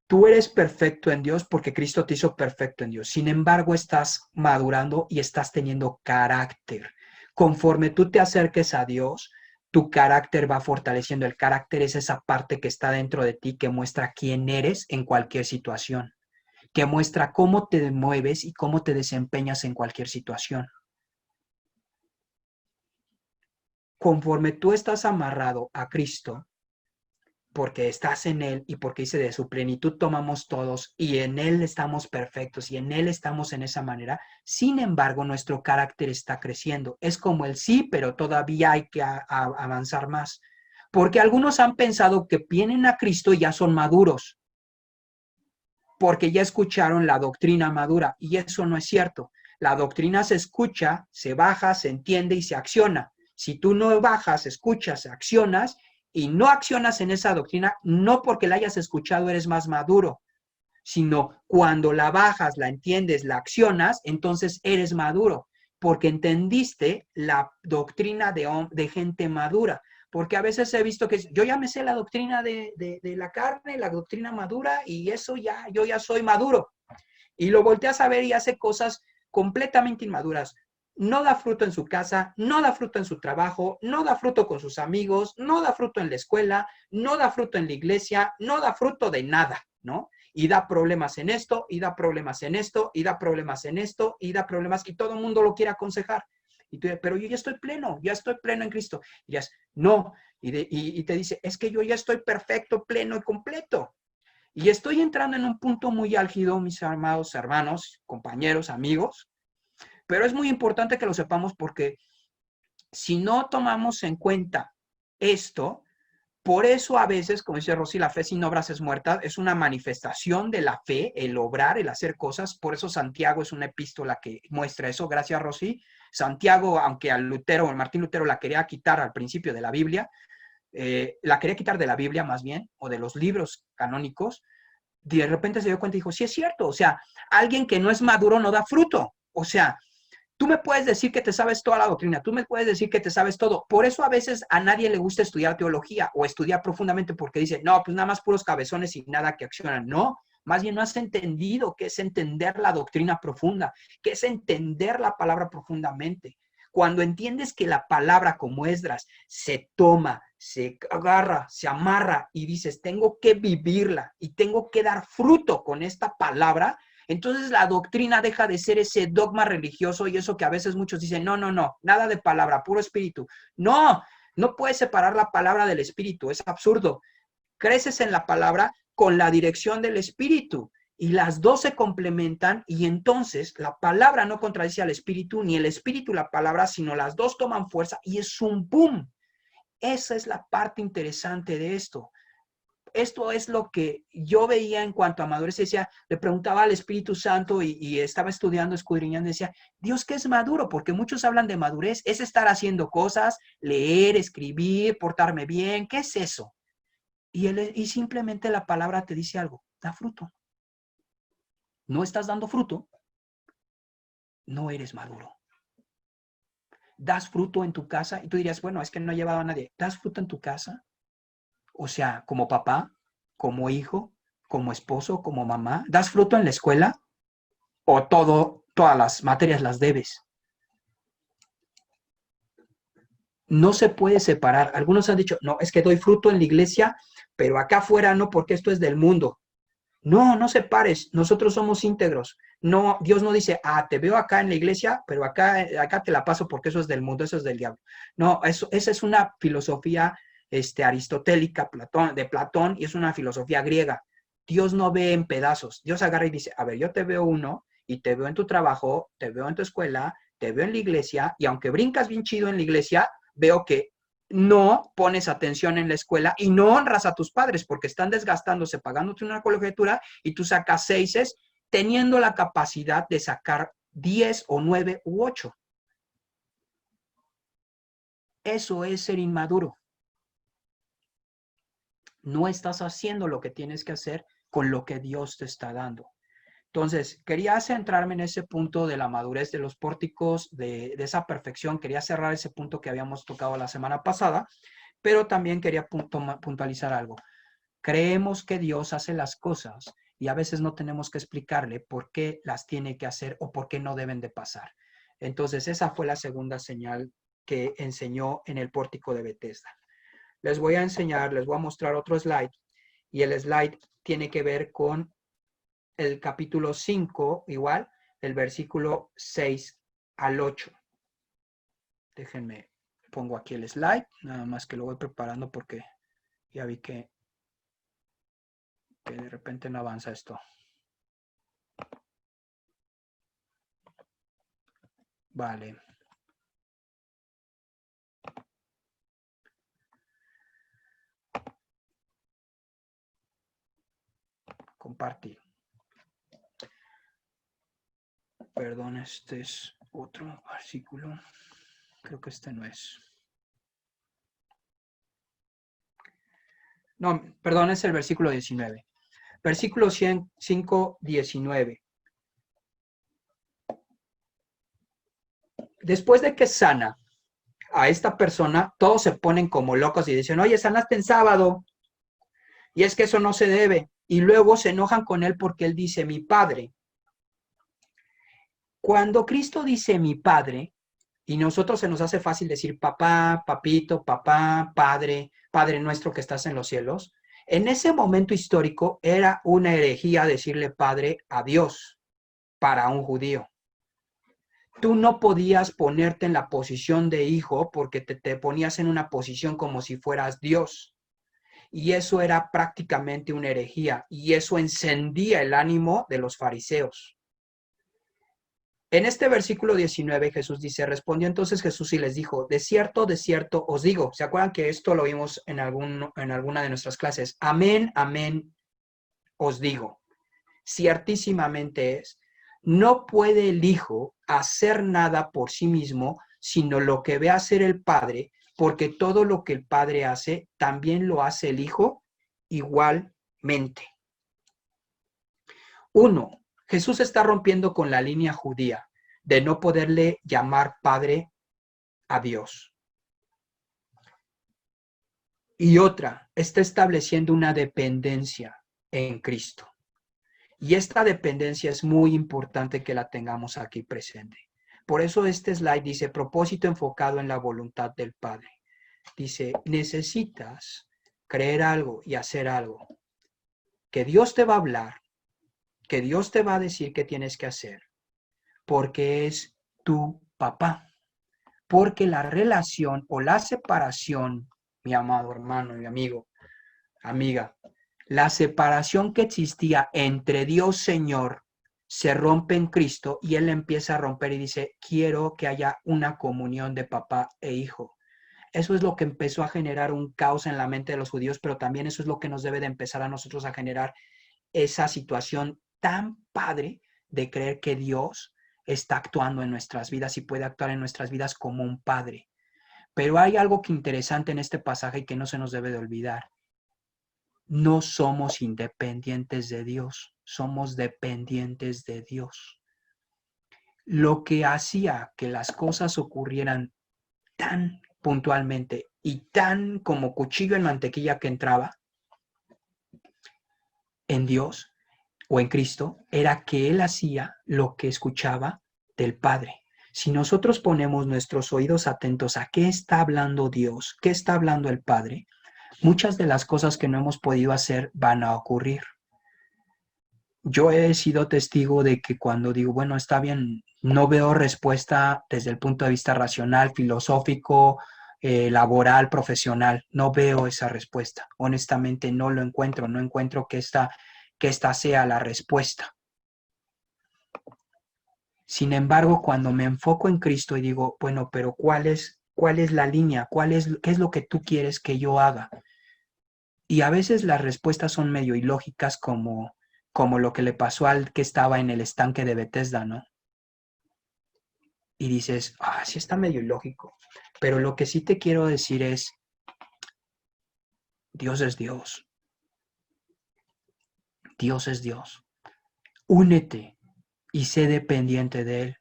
Speaker 1: Tú eres perfecto en Dios porque Cristo te hizo perfecto en Dios. Sin embargo, estás madurando y estás teniendo carácter. Conforme tú te acerques a Dios, tu carácter va fortaleciendo. El carácter es esa parte que está dentro de ti que muestra quién eres en cualquier situación, que muestra cómo te mueves y cómo te desempeñas en cualquier situación. Conforme tú estás amarrado a Cristo, porque estás en Él y porque dice de su plenitud tomamos todos y en Él estamos perfectos y en Él estamos en esa manera. Sin embargo, nuestro carácter está creciendo. Es como el sí, pero todavía hay que avanzar más. Porque algunos han pensado que vienen a Cristo y ya son maduros, porque ya escucharon la doctrina madura y eso no es cierto. La doctrina se escucha, se baja, se entiende y se acciona. Si tú no bajas, escuchas, accionas, y no accionas en esa doctrina, no porque la hayas escuchado eres más maduro, sino cuando la bajas, la entiendes, la accionas, entonces eres maduro, porque entendiste la doctrina de gente madura. Porque a veces he visto que yo ya me sé la doctrina de la carne, la doctrina madura, y eso ya, yo ya soy maduro. Y lo volteas a ver y hace cosas completamente inmaduras. No da fruto en su casa, no da fruto en su trabajo, no da fruto con sus amigos, no da fruto en la escuela, no da fruto en la iglesia, no da fruto de nada, ¿no? Y da problemas en esto, y da problemas en esto, y da problemas en esto, y da problemas, y todo el mundo lo quiere aconsejar. Y tú, pero yo ya estoy pleno en Cristo. Y ya, no, y te dice, es que yo ya estoy perfecto, pleno y completo. Y estoy entrando en un punto muy álgido, mis amados hermanos, compañeros, amigos, pero es muy importante que lo sepamos porque si no tomamos en cuenta esto, por eso a veces, como dice Rosy, la fe sin obras es muerta, es una manifestación de la fe, el obrar, el hacer cosas. Por eso Santiago es una epístola que muestra eso. Gracias, Rosy. Santiago, aunque al Lutero, Martín Lutero la quería quitar al principio de la Biblia, la quería quitar de la Biblia más bien, o de los libros canónicos, de repente se dio cuenta y dijo, sí es cierto, o sea, alguien que no es maduro no da fruto. O sea, tú me puedes decir que te sabes toda la doctrina, tú me puedes decir que te sabes todo. Por eso a veces a nadie le gusta estudiar teología o estudiar profundamente porque dice, no, pues nada más puros cabezones y nada que accionan. No, Más bien no has entendido qué es entender la doctrina profunda, qué es entender la palabra profundamente. Cuando entiendes que la palabra como Esdras se toma, se agarra, se amarra y dices, tengo que vivirla y tengo que dar fruto con esta palabra, entonces la doctrina deja de ser ese dogma religioso y eso que a veces muchos dicen, no, no, no, nada de palabra, puro espíritu. No, no puedes separar la palabra del espíritu, es absurdo. Creces en la palabra con la dirección del espíritu y las dos se complementan y entonces la palabra no contradice al espíritu ni el espíritu la palabra, sino las dos toman fuerza y es un boom. Esa es la parte interesante de esto. Esto es lo que yo veía en cuanto a madurez. Decía, le preguntaba al Espíritu Santo y estaba estudiando, escudriñando, decía, Dios, ¿qué es maduro? Porque muchos hablan de madurez, es estar haciendo cosas, leer, escribir, portarme bien, ¿qué es eso? Y simplemente la palabra te dice algo, da fruto. No estás dando fruto, no eres maduro. Das fruto en tu casa y tú dirías, bueno, es que no he llevado a nadie. ¿Das fruto en tu casa? O sea, como papá, como hijo, como esposo, como mamá. ¿Das fruto en la escuela? ¿O todas las materias las debes? No se puede separar. Algunos han dicho, no, es que doy fruto en la iglesia, pero acá afuera no, porque esto es del mundo. No, no separes, nosotros somos íntegros. No, Dios no dice, te veo acá en la iglesia, pero acá te la paso porque eso es del mundo, eso es del diablo. No, esa es una filosofía aristotélica de Platón y es una filosofía griega. Dios no ve en pedazos. Dios agarra y dice, a ver, yo te veo uno y te veo en tu trabajo, te veo en tu escuela, te veo en la iglesia y aunque brincas bien chido en la iglesia, veo que no pones atención en la escuela y no honras a tus padres porque están desgastándose pagándote una colegiatura y tú sacas 6 teniendo la capacidad de sacar 10 o 9 u 8. Eso es ser inmaduro. No estás haciendo lo que tienes que hacer con lo que Dios te está dando. Entonces, quería centrarme en ese punto de la madurez de los pórticos, de esa perfección. Quería cerrar ese punto que habíamos tocado la semana pasada, pero también quería puntualizar algo. Creemos que Dios hace las cosas y a veces no tenemos que explicarle por qué las tiene que hacer o por qué no deben de pasar. Entonces, esa fue la segunda señal que enseñó en el pórtico de Bethesda. Les voy a mostrar otro slide y el slide tiene que ver con el capítulo 5, igual, el versículo 6 al 8. Déjenme, pongo aquí el slide, nada más que lo voy preparando porque ya vi que de repente no avanza esto. Vale. Compartir. Perdón, este es otro versículo. Creo que este no es. No, perdón, es el versículo 19. Versículo 5, 19. Después de que sana a esta persona, todos se ponen como locos y dicen, oye, sanaste en sábado. Y es que eso no se debe. Y luego se enojan con él porque él dice, mi padre. Cuando Cristo dice mi padre, y nosotros se nos hace fácil decir papá, papito, papá, padre, padre nuestro que estás en los cielos, en ese momento histórico era una herejía decirle padre a Dios para un judío. Tú no podías ponerte en la posición de hijo porque te ponías en una posición como si fueras Dios. Y eso era prácticamente una herejía y eso encendía el ánimo de los fariseos. En este versículo 19 Jesús dice, respondió entonces Jesús y les dijo, de cierto os digo. ¿Se acuerdan que esto lo vimos en alguna de nuestras clases? Amén, amén, os digo. Ciertísimamente es, no puede el Hijo hacer nada por sí mismo, sino lo que ve hacer el Padre, porque todo lo que el Padre hace, también lo hace el Hijo igualmente. 1. Jesús está rompiendo con la línea judía de no poderle llamar Padre a Dios. Y otra, está estableciendo una dependencia en Cristo. Y esta dependencia es muy importante que la tengamos aquí presente. Por eso este slide dice propósito enfocado en la voluntad del Padre. Dice, necesitas creer algo y hacer algo. Que Dios te va a hablar, que Dios te va a decir qué tienes que hacer, porque es tu papá. Porque la relación o la separación, mi amado hermano, mi amigo, amiga, la separación que existía entre Dios Señor se rompe en Cristo y Él empieza a romper y dice, quiero que haya una comunión de papá e hijo. Eso es lo que empezó a generar un caos en la mente de los judíos, pero también eso es lo que nos debe de empezar a nosotros a generar esa situación tan padre de creer que Dios está actuando en nuestras vidas y puede actuar en nuestras vidas como un padre. Pero hay algo que interesante en este pasaje y que no se nos debe de olvidar. No somos independientes de Dios, somos dependientes de Dios. Lo que hacía que las cosas ocurrieran tan puntualmente y tan como cuchillo en mantequilla que entraba en Dios o en Cristo, era que Él hacía lo que escuchaba del Padre. Si nosotros ponemos nuestros oídos atentos a qué está hablando Dios, qué está hablando el Padre, muchas de las cosas que no hemos podido hacer van a ocurrir. Yo he sido testigo de que cuando digo, bueno, está bien, no veo respuesta desde el punto de vista racional, filosófico, laboral, profesional, no veo esa respuesta. Honestamente no lo encuentro, no encuentro que esta sea la respuesta. Sin embargo, cuando me enfoco en Cristo y digo, bueno, pero ¿cuál es la línea? ¿Qué es lo que tú quieres que yo haga? Y a veces las respuestas son medio ilógicas como lo que le pasó al que estaba en el estanque de Bethesda, ¿no? Y dices, sí está medio ilógico. Pero lo que sí te quiero decir es, Dios es Dios. Dios es Dios. Únete y sé dependiente de Él.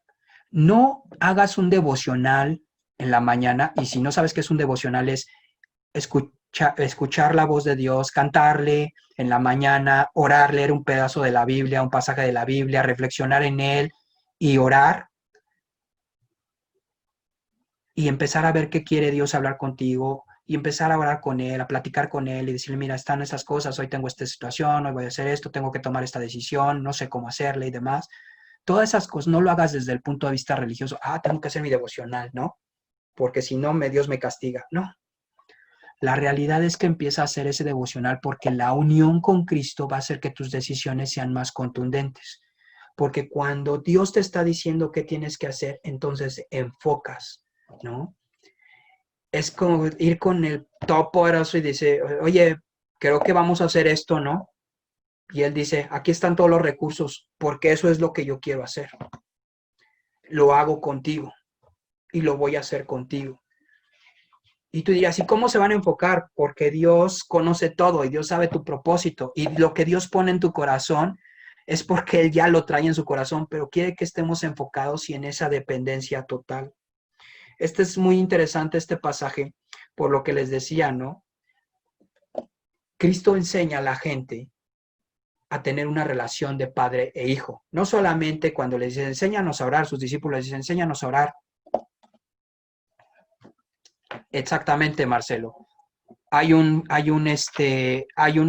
Speaker 1: No hagas un devocional en la mañana, y si no sabes qué es un devocional, es escuchar la voz de Dios, cantarle en la mañana, orar, leer un pedazo de la Biblia, un pasaje de la Biblia, reflexionar en él y orar y empezar a ver qué quiere Dios hablar contigo y empezar a orar con él, a platicar con él y decirle, mira, están esas cosas, hoy tengo esta situación, hoy voy a hacer esto, tengo que tomar esta decisión, no sé cómo hacerle y demás. Todas esas cosas no lo hagas desde el punto de vista religioso, tengo que hacer mi devocional, ¿no? Porque si no, Dios me castiga. No, la realidad es que empieza a hacer ese devocional porque la unión con Cristo va a hacer que tus decisiones sean más contundentes. Porque cuando Dios te está diciendo qué tienes que hacer, entonces enfocas, ¿no? Es como ir con el todopoderoso y dice, oye, creo que vamos a hacer esto, ¿no? Y él dice, aquí están todos los recursos, porque eso es lo que yo quiero hacer. Lo hago contigo y lo voy a hacer contigo. Y tú dirás, ¿y cómo se van a enfocar? Porque Dios conoce todo y Dios sabe tu propósito. Y lo que Dios pone en tu corazón es porque Él ya lo trae en su corazón, pero quiere que estemos enfocados y en esa dependencia total. Este es muy interesante, este pasaje, por lo que les decía, ¿no? Cristo enseña a la gente a tener una relación de padre e hijo. No solamente cuando les dice, enséñanos a orar, sus discípulos les dicen, enséñanos a orar. Exactamente, Marcelo. Hay un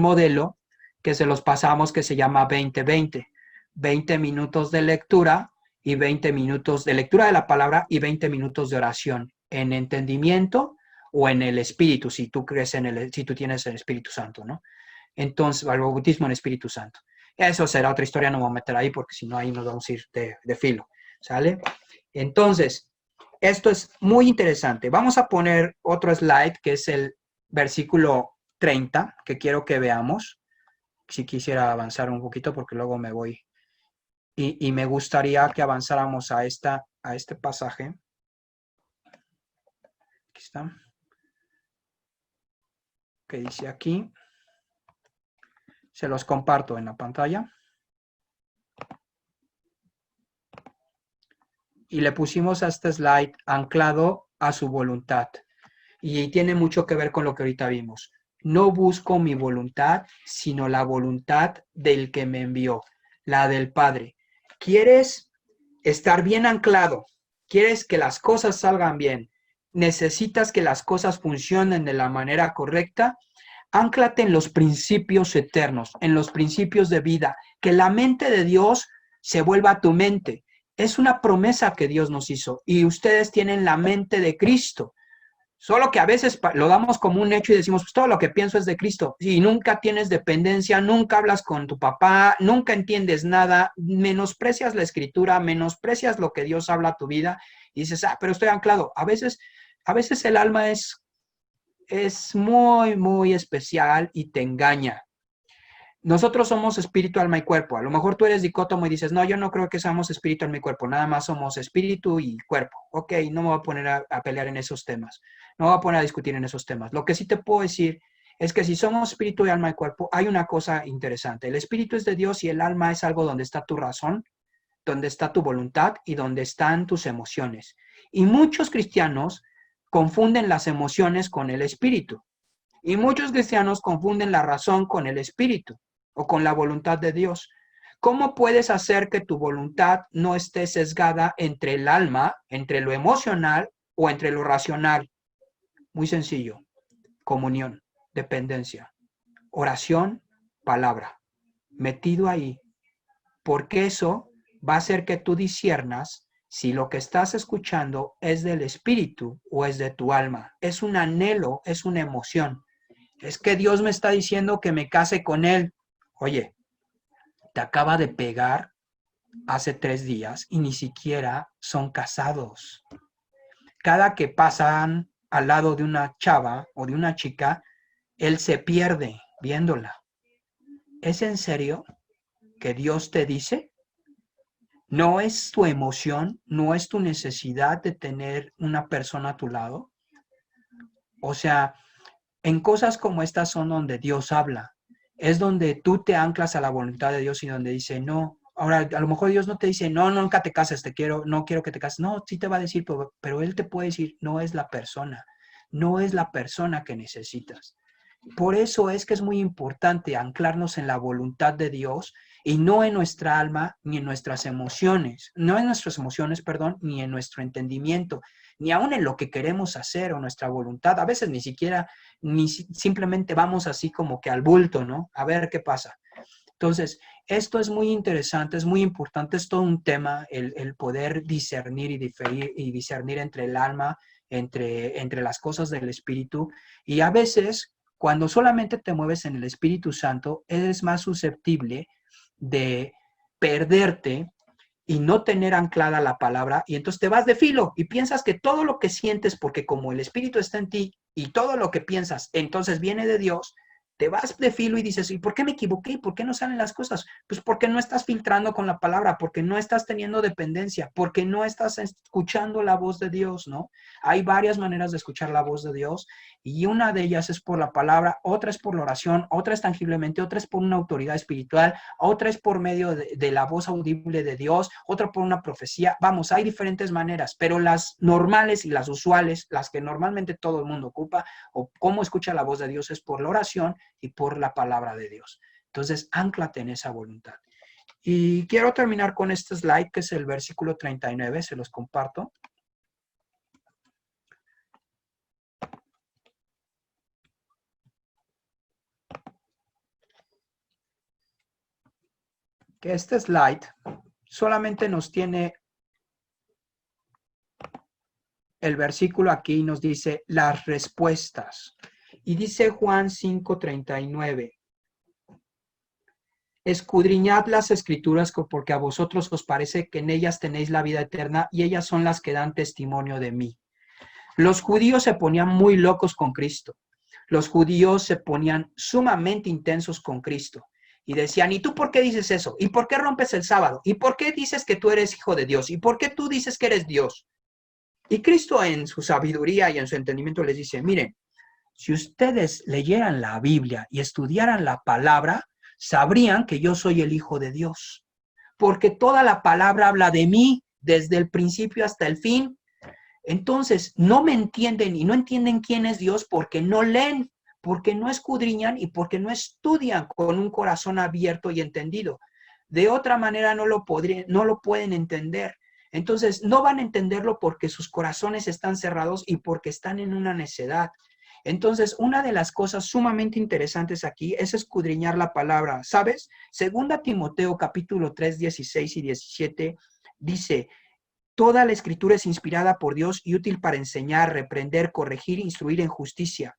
Speaker 1: modelo que se los pasamos que se llama 20-20. 20 minutos de lectura y 20 minutos de lectura de la palabra y 20 minutos de oración en entendimiento o en el Espíritu, si tú crees si tú tienes el Espíritu Santo, ¿no? Entonces, al bautismo en Espíritu Santo. Eso será otra historia, no me voy a meter ahí porque si no ahí nos vamos a ir de filo, ¿sale? Entonces, esto es muy interesante. Vamos a poner otro slide que es el versículo 30, que quiero que veamos. Si quisiera avanzar un poquito porque luego me voy. Y me gustaría que avanzáramos a este pasaje. Aquí está. Que dice aquí. Se los comparto en la pantalla. Y le pusimos a este slide anclado a su voluntad. Y tiene mucho que ver con lo que ahorita vimos. No busco mi voluntad, sino la voluntad del que me envió. la del Padre. ¿Quieres estar bien anclado? ¿Quieres que las cosas salgan bien? ¿Necesitas que las cosas funcionen de la manera correcta? Ánclate en los principios eternos, en los principios de vida, que la mente de Dios se vuelva tu mente. Es una promesa que Dios nos hizo y ustedes tienen la mente de Cristo. Solo que a veces lo damos como un hecho y decimos, pues todo lo que pienso es de Cristo. Y nunca tienes dependencia, nunca hablas con tu papá, nunca entiendes nada, menosprecias la escritura, menosprecias lo que Dios habla a tu vida y dices, pero estoy anclado. A veces el alma es muy, muy especial y te engaña. Nosotros somos espíritu, alma y cuerpo. A lo mejor tú eres dicótomo y dices, no, yo no creo que seamos espíritu, alma y cuerpo, nada más somos espíritu y cuerpo. Ok, no me voy a poner a pelear en esos temas, no me voy a poner a discutir en esos temas. Lo que sí te puedo decir es que si somos espíritu, alma y cuerpo, hay una cosa interesante. El espíritu es de Dios y el alma es algo donde está tu razón, donde está tu voluntad y donde están tus emociones. Y muchos cristianos confunden las emociones con el espíritu. Y muchos cristianos confunden la razón con el espíritu o con la voluntad de Dios. ¿Cómo puedes hacer que tu voluntad no esté sesgada entre el alma, entre lo emocional o entre lo racional? Muy sencillo. Comunión, dependencia, oración, palabra. Metido ahí. Porque eso va a hacer que tú disciernas si lo que estás escuchando es del espíritu o es de tu alma. Es un anhelo, es una emoción. Es que Dios me está diciendo que me case con él. Oye, te acaba de pegar hace 3 días y ni siquiera son casados. Cada que pasan al lado de una chava o de una chica, él se pierde viéndola. ¿Es en serio que Dios te dice? ¿No es tu emoción, no es tu necesidad de tener una persona a tu lado? O sea, en cosas como estas son donde Dios habla. Es donde tú te anclas a la voluntad de Dios y donde dice, no, ahora a lo mejor Dios no te dice, no, nunca te cases, no quiero que te cases. No, sí te va a decir, pero Él te puede decir, no es la persona, no es la persona que necesitas. Por eso es que es muy importante anclarnos en la voluntad de Dios y no en nuestra alma ni en nuestras emociones, no en nuestras emociones, perdón, ni en nuestro entendimiento, ni aún en lo que queremos hacer o nuestra voluntad. A veces ni siquiera, simplemente vamos así como que al bulto, ¿no? A ver qué pasa. Entonces, esto es muy interesante, es muy importante, es todo un tema, el poder discernir y diferir y discernir entre el alma, entre las cosas del espíritu. Y a veces, cuando solamente te mueves en el Espíritu Santo, eres más susceptible de perderte y no tener anclada la palabra, y entonces te vas de filo y piensas que todo lo que sientes, porque como el Espíritu está en ti y todo lo que piensas, entonces viene de Dios, te vas de filo y dices, ¿y por qué me equivoqué? ¿Y por qué no salen las cosas? Pues porque no estás filtrando con la palabra, porque no estás teniendo dependencia, porque no estás escuchando la voz de Dios, ¿no? Hay varias maneras de escuchar la voz de Dios y una de ellas es por la palabra, otra es por la oración, otra es tangiblemente, otra es por una autoridad espiritual, otra es por medio de la voz audible de Dios, otra por una profecía. Vamos, hay diferentes maneras, pero las normales y las usuales, las que normalmente todo el mundo ocupa, o cómo escucha la voz de Dios, es por la oración y por la palabra de Dios. Entonces, ánclate en esa voluntad. Y quiero terminar con este slide, que es el versículo 39, se los comparto. Que este slide solamente nos tiene el versículo aquí, nos dice las respuestas. Y dice Juan 5:39. Escudriñad las escrituras porque a vosotros os parece que en ellas tenéis la vida eterna y ellas son las que dan testimonio de mí. Los judíos se ponían muy locos con Cristo. Los judíos se ponían sumamente intensos con Cristo y decían, ¿y tú por qué dices eso? ¿Y por qué rompes el sábado? ¿Y por qué dices que tú eres hijo de Dios? ¿Y por qué tú dices que eres Dios? Y Cristo en su sabiduría y en su entendimiento les dice, miren, si ustedes leyeran la Biblia y estudiaran la palabra, sabrían que yo soy el Hijo de Dios, porque toda la palabra habla de mí desde el principio hasta el fin. Entonces, no me entienden y no entienden quién es Dios porque no leen, porque no escudriñan y porque no estudian con un corazón abierto y entendido. De otra manera no lo pueden entender. Entonces, no van a entenderlo porque sus corazones están cerrados y porque están en una necedad. Entonces, una de las cosas sumamente interesantes aquí es escudriñar la palabra, ¿sabes? Segunda Timoteo capítulo 3, 16 y 17 dice: toda la escritura es inspirada por Dios y útil para enseñar, reprender, corregir, instruir en justicia,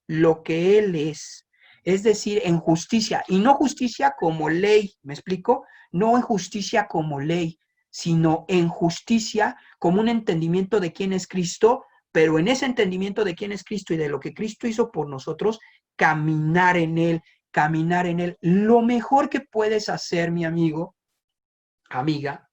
Speaker 1: lo que Él es decir, en justicia, y no justicia como ley, ¿me explico? No en justicia como ley, sino en justicia como un entendimiento de quién es Cristo, pero en ese entendimiento de quién es Cristo y de lo que Cristo hizo por nosotros, caminar en Él, caminar en Él. Lo mejor que puedes hacer, mi amigo, amiga,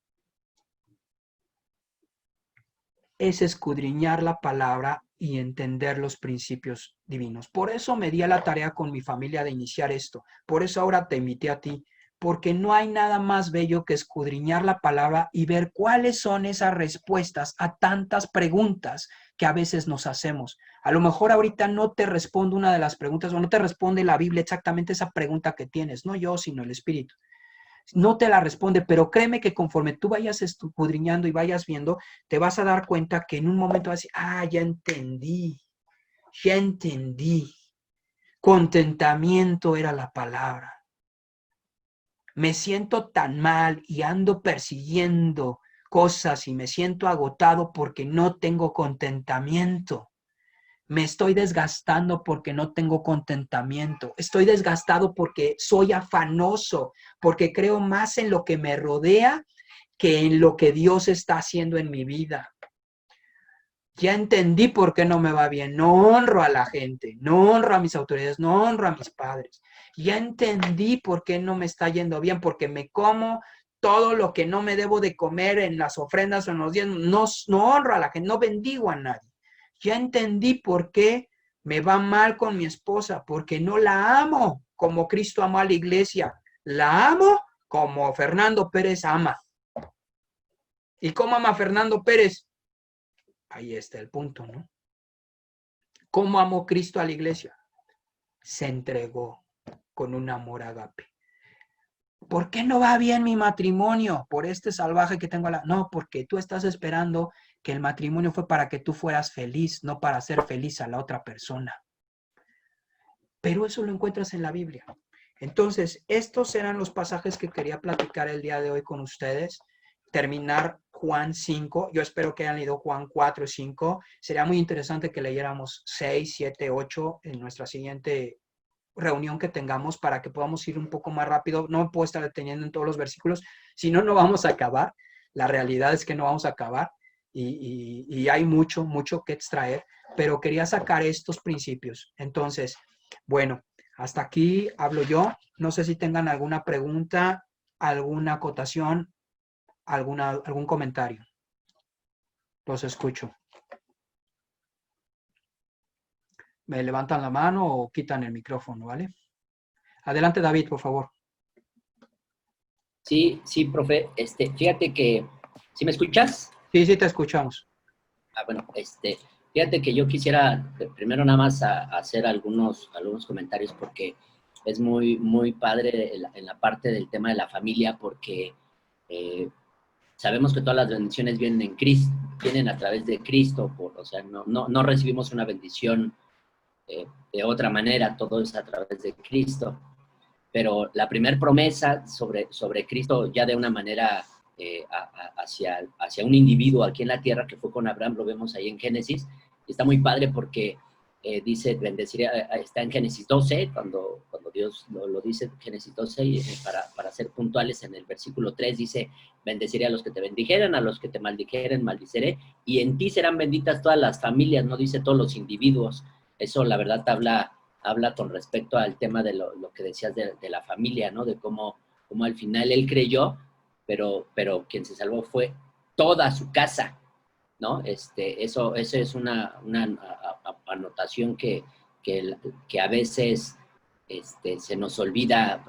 Speaker 1: es escudriñar la palabra y entender los principios divinos. Por eso me di a la tarea con mi familia de iniciar esto. Por eso ahora te invité a ti, porque no hay nada más bello que escudriñar la palabra y ver cuáles son esas respuestas a tantas preguntas que a veces nos hacemos. A lo mejor ahorita no te respondo una de las preguntas o no te responde la Biblia exactamente esa pregunta que tienes, no yo, sino el Espíritu. No te la responde, pero créeme que conforme tú vayas escudriñando y vayas viendo, te vas a dar cuenta que en un momento vas a decir, ya entendí, ya entendí. Contentamiento era la palabra. Me siento tan mal y ando persiguiendo cosas y me siento agotado porque no tengo contentamiento. Me estoy desgastando porque no tengo contentamiento. Estoy desgastado porque soy afanoso, porque creo más en lo que me rodea que en lo que Dios está haciendo en mi vida. Ya entendí por qué no me va bien. No honro a la gente, no honro a mis autoridades, no honro a mis padres. Ya entendí por qué no me está yendo bien, porque me como todo lo que no me debo de comer en las ofrendas o en los días. No honro a la gente, no bendigo a nadie. Ya entendí por qué me va mal con mi esposa, porque no la amo como Cristo amó a la iglesia. La amo como Fernando Pérez ama. ¿Y cómo ama Fernando Pérez? Ahí está el punto, ¿no? ¿Cómo amó Cristo a la iglesia? Se entregó con un amor agape. ¿Por qué no va bien mi matrimonio? Por este salvaje que tengo. No, porque tú estás esperando que el matrimonio fue para que tú fueras feliz, no para hacer feliz a la otra persona. Pero eso lo encuentras en la Biblia. Entonces, estos eran los pasajes que quería platicar el día de hoy con ustedes. Terminar Juan 5. Yo espero que hayan leído Juan 4 y 5. Sería muy interesante que leyéramos 6, 7, 8 en nuestra siguiente reunión que tengamos para que podamos ir un poco más rápido. No me puedo estar deteniendo en todos los versículos, si no, no vamos a acabar. La realidad es que no vamos a acabar y hay mucho, mucho que extraer, pero quería sacar estos principios. Entonces, bueno, hasta aquí hablo yo. No sé si tengan alguna pregunta, alguna acotación, algún comentario. Los escucho. Me levantan la mano o quitan el micrófono, ¿vale? Adelante, David, por favor.
Speaker 2: Sí, sí, profe. Fíjate que, ¿sí me escuchas?
Speaker 1: Sí, sí, te escuchamos.
Speaker 2: Bueno, fíjate que yo quisiera primero nada más hacer algunos comentarios porque es muy, muy padre en la parte del tema de la familia porque sabemos que todas las bendiciones vienen en Cristo, vienen a través de Cristo, o sea, no recibimos una bendición de otra manera, todo es a través de Cristo. Pero la primera promesa sobre Cristo ya de una manera hacia un individuo aquí en la tierra, que fue con Abraham, lo vemos ahí en Génesis, y está muy padre porque dice, bendeciré, está en Génesis 12, cuando Dios lo dice, Génesis 12, y para ser puntuales, en el versículo 3 dice, bendeciré a los que te bendijeren, a los que te maldijeren, maldiceré, y en ti serán benditas todas las familias, no dice todos los individuos. Eso la verdad habla con respecto al tema de lo que decías de la familia, ¿no? De cómo al final él creyó, pero quien se salvó fue toda su casa, ¿no? Eso es una anotación que a veces se nos olvida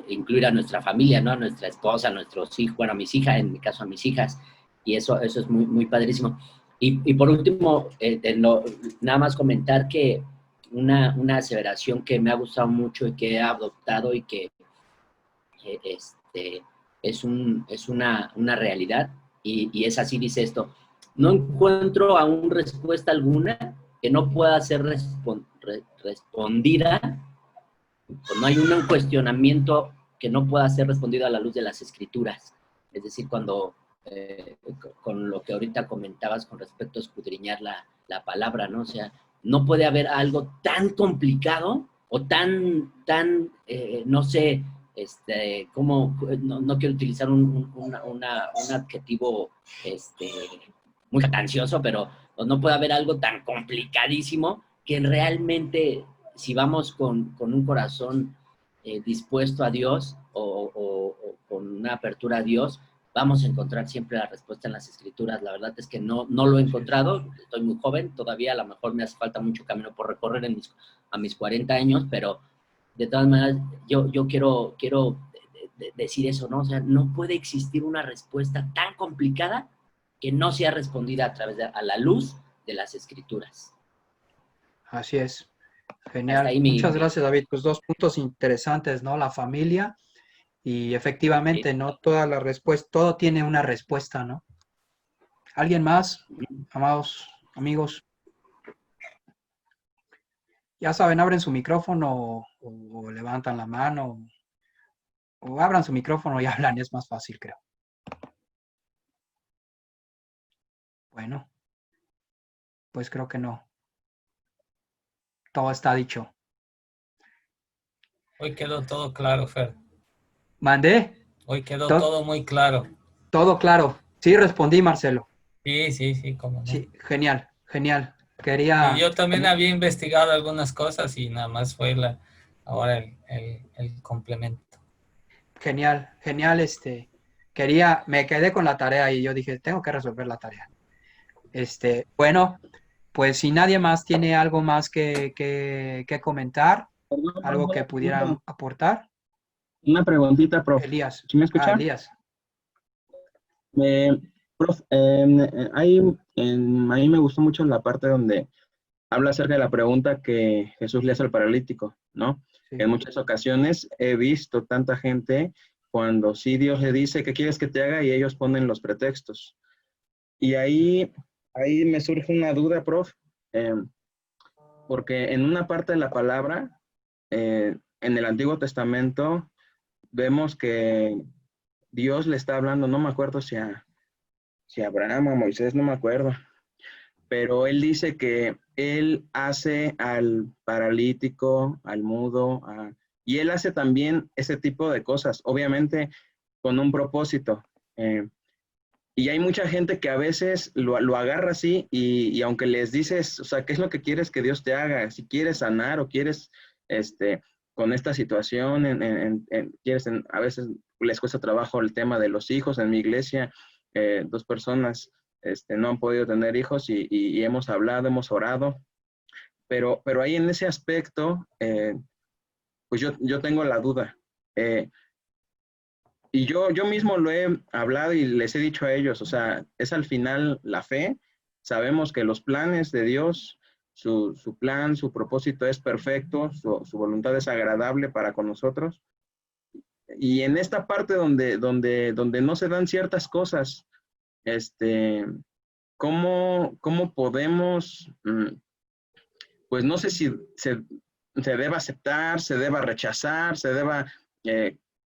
Speaker 2: incluir a nuestra familia, ¿no? A nuestra esposa, a nuestros hijos, bueno, a mis hijas, en mi caso a mis hijas, y eso es muy, muy padrísimo. Y por último, nada más comentar que una aseveración que me ha gustado mucho y que he adoptado y que es una realidad y es así, dice esto. No encuentro aún respuesta alguna que no pueda ser respondida, pues no hay un cuestionamiento que no pueda ser respondido a la luz de las Escrituras. Es decir, cuando, con lo que ahorita comentabas con respecto a escudriñar la palabra, ¿no? O sea, no puede haber algo tan complicado o tan no sé, como, no quiero utilizar un adjetivo muy ansioso, pero no puede haber algo tan complicadísimo que realmente, si vamos con un corazón dispuesto a Dios o con una apertura a Dios, vamos a encontrar siempre la respuesta en las Escrituras. La verdad es que no lo he encontrado, estoy muy joven, todavía a lo mejor me hace falta mucho camino por recorrer a mis 40 años, pero de todas maneras yo quiero decir eso, ¿no? O sea, no puede existir una respuesta tan complicada que no sea respondida a la luz de las Escrituras.
Speaker 1: Así es.
Speaker 2: Hasta
Speaker 1: Genial.
Speaker 2: ahí
Speaker 1: Muchas gracias, David. Pues dos puntos interesantes, ¿no? La familia y efectivamente, ¿no? Toda la respuesta, todo tiene una respuesta, ¿no? ¿Alguien más, amados amigos? Ya saben, abren su micrófono o levantan la mano o abran su micrófono y hablan, es más fácil, creo. Bueno, pues creo que no. Todo está dicho.
Speaker 3: Hoy quedó todo claro, Fer.
Speaker 1: ¿Mandé?
Speaker 3: Hoy quedó todo muy claro.
Speaker 1: Todo claro. Sí, respondí, Marcelo.
Speaker 3: Sí, cómo no.
Speaker 1: Sí, genial, genial.
Speaker 3: Y yo también había investigado algunas cosas y nada más fue ahora el complemento.
Speaker 1: Genial, genial, me quedé con la tarea y yo dije, tengo que resolver la tarea. Bueno, pues si nadie más tiene algo más que comentar, algo que pudiera aportar.
Speaker 4: Una preguntita, prof.
Speaker 1: Elías.
Speaker 4: ¿Sí me escucha?
Speaker 1: Elías.
Speaker 4: Prof, a mí me gustó mucho la parte donde habla acerca de la pregunta que Jesús le hace al paralítico, ¿no?
Speaker 1: Sí.
Speaker 4: En muchas ocasiones he visto tanta gente cuando sí Dios le dice, ¿qué quieres que te haga? Y ellos ponen los pretextos. Y ahí me surge una duda, prof, porque en una parte de la palabra, en el Antiguo Testamento, vemos que Dios le está hablando, no me acuerdo si a Abraham o a Moisés, no me acuerdo, pero él dice que él hace al paralítico, al mudo, y él hace también ese tipo de cosas, obviamente con un propósito. Y hay mucha gente que a veces lo agarra así y aunque les dices, o sea, ¿qué es lo que quieres que Dios te haga? Si quieres sanar o quieres, con esta situación, a veces les cuesta trabajo el tema de los hijos. En mi iglesia, 2 personas no han podido tener hijos y hemos hablado, hemos orado, pero ahí en ese aspecto, pues yo tengo la duda. Y yo mismo lo he hablado y les he dicho a ellos, o sea, es al final la fe. Sabemos que los planes de Dios, su plan, su propósito es perfecto, su voluntad es agradable para con nosotros. Y en esta parte donde no se dan ciertas cosas, ¿cómo podemos, pues no sé si se deba aceptar, se deba rechazar, se deba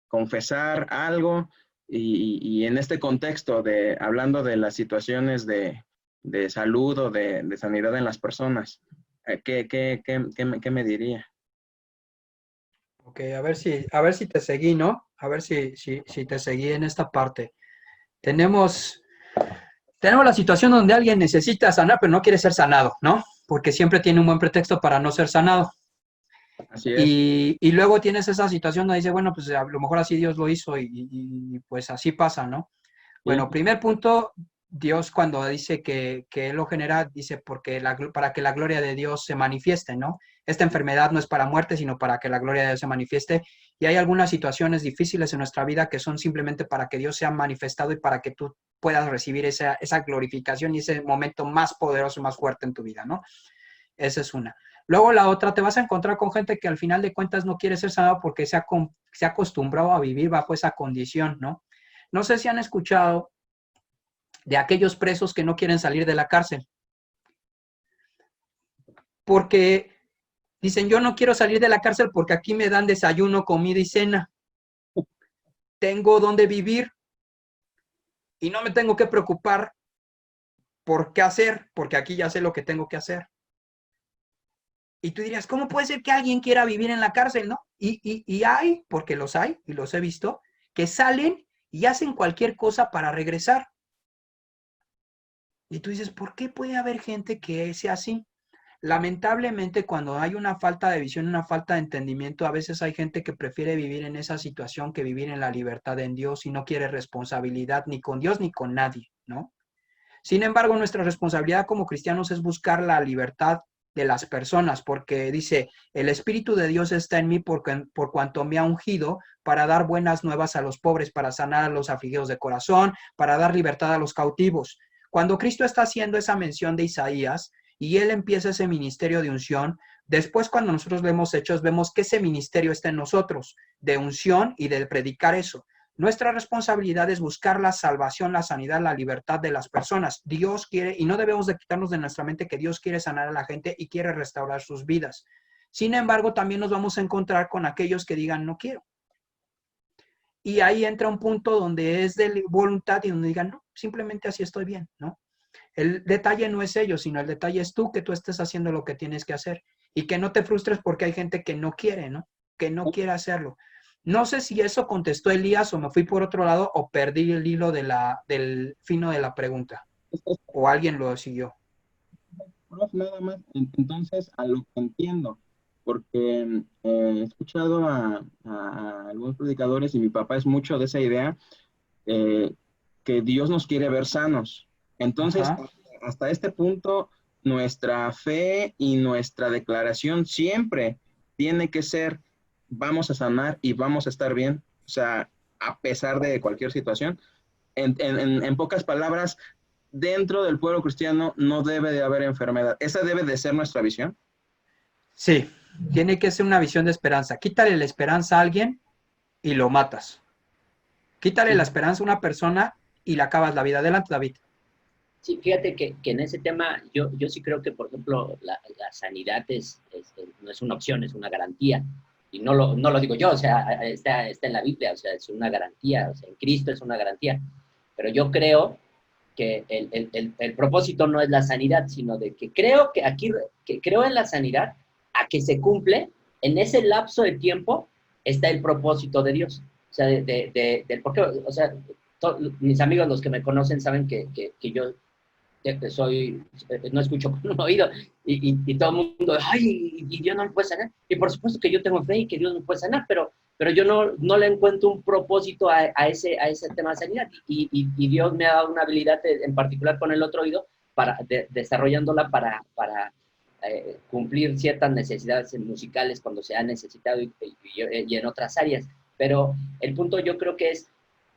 Speaker 4: confesar algo, y en este contexto hablando de las situaciones de salud o de sanidad en las personas, ¿qué me diría?
Speaker 1: Ok, a ver si te seguí, ¿no? A ver si te seguí en esta parte. Tenemos la situación donde alguien necesita sanar, pero no quiere ser sanado, ¿no? Porque siempre tiene un buen pretexto para no ser sanado.
Speaker 4: Así es.
Speaker 1: Y luego tienes esa situación donde dice, bueno, pues a lo mejor así Dios lo hizo y pues así pasa, ¿no? Bueno, primer punto, Dios cuando dice que Él lo genera, dice para que la gloria de Dios se manifieste, ¿no? Esta enfermedad no es para muerte, sino para que la gloria de Dios se manifieste. Y hay algunas situaciones difíciles en nuestra vida que son simplemente para que Dios sea manifestado y para que tú puedas recibir esa glorificación y ese momento más poderoso, más fuerte en tu vida, ¿no? Esa es una. Luego la otra, te vas a encontrar con gente que al final de cuentas no quiere ser sanado porque se ha acostumbrado a vivir bajo esa condición, ¿no? No sé si han escuchado de aquellos presos que no quieren salir de la cárcel. Porque dicen, yo no quiero salir de la cárcel porque aquí me dan desayuno, comida y cena. Tengo donde vivir y no me tengo que preocupar por qué hacer, porque aquí ya sé lo que tengo que hacer. Y tú dirías, ¿cómo puede ser que alguien quiera vivir en la cárcel, no? Y hay, porque los hay, y los he visto, que salen y hacen cualquier cosa para regresar. Y tú dices, ¿por qué puede haber gente que sea así? Lamentablemente, cuando hay una falta de visión, una falta de entendimiento, a veces hay gente que prefiere vivir en esa situación que vivir en la libertad en Dios y no quiere responsabilidad ni con Dios ni con nadie, ¿no? Sin embargo, nuestra responsabilidad como cristianos es buscar la libertad de las personas, porque dice, el Espíritu de Dios está en mí por cuanto me ha ungido para dar buenas nuevas a los pobres, para sanar a los afligidos de corazón, para dar libertad a los cautivos. Cuando Cristo está haciendo esa mención de Isaías y él empieza ese ministerio de unción, después cuando nosotros vemos Hechos, vemos que ese ministerio está en nosotros, de unción y de predicar eso. Nuestra responsabilidad es buscar la salvación, la sanidad, la libertad de las personas. Dios quiere, y no debemos de quitarnos de nuestra mente que Dios quiere sanar a la gente y quiere restaurar sus vidas. Sin embargo, también nos vamos a encontrar con aquellos que digan, no quiero. Y ahí entra un punto donde es de voluntad y donde digan, no, simplemente así estoy bien, ¿no? El detalle no es ellos, sino el detalle es tú, que tú estés haciendo lo que tienes que hacer y que no te frustres porque hay gente que no quiere, ¿no? Que no quiere hacerlo. No sé si eso contestó Elías o me fui por otro lado o perdí el hilo del fino de la pregunta. O alguien lo siguió.
Speaker 4: Nada más, entonces, a lo que entiendo, porque he escuchado a algunos predicadores y mi papá es mucho de esa idea, que Dios nos quiere ver sanos. Entonces, hasta este punto, nuestra fe y nuestra declaración siempre tiene que ser, vamos a sanar y vamos a estar bien, o sea, a pesar de cualquier situación. En pocas palabras, dentro del pueblo cristiano no debe de haber enfermedad. ¿Esa debe de ser nuestra visión?
Speaker 1: Sí, tiene que ser una visión de esperanza. Quítale la esperanza a alguien y lo matas. Quítale la esperanza a una persona y le acabas la vida. Adelante, David.
Speaker 2: Sí, fíjate que en ese tema yo sí creo que, por ejemplo, la sanidad no es una opción, es una garantía. Y no lo digo yo, o sea, está en la Biblia, o sea, es una garantía, o sea, en Cristo es una garantía. Pero yo creo que el propósito no es la sanidad, sino de que creo que creo en la sanidad a que se cumple, en ese lapso de tiempo está el propósito de Dios. O sea, porque, o sea, mis amigos, los que me conocen, saben que yo no escucho con un oído, y todo el mundo, ay, y Dios no me puede sanar. Y por supuesto que yo tengo fe y que Dios me puede sanar, pero yo no le encuentro un propósito a ese tema de sanidad. Y Dios me ha dado una habilidad, en particular con el otro oído, desarrollándola para cumplir ciertas necesidades musicales cuando se ha necesitado y en otras áreas. Pero el punto yo creo que es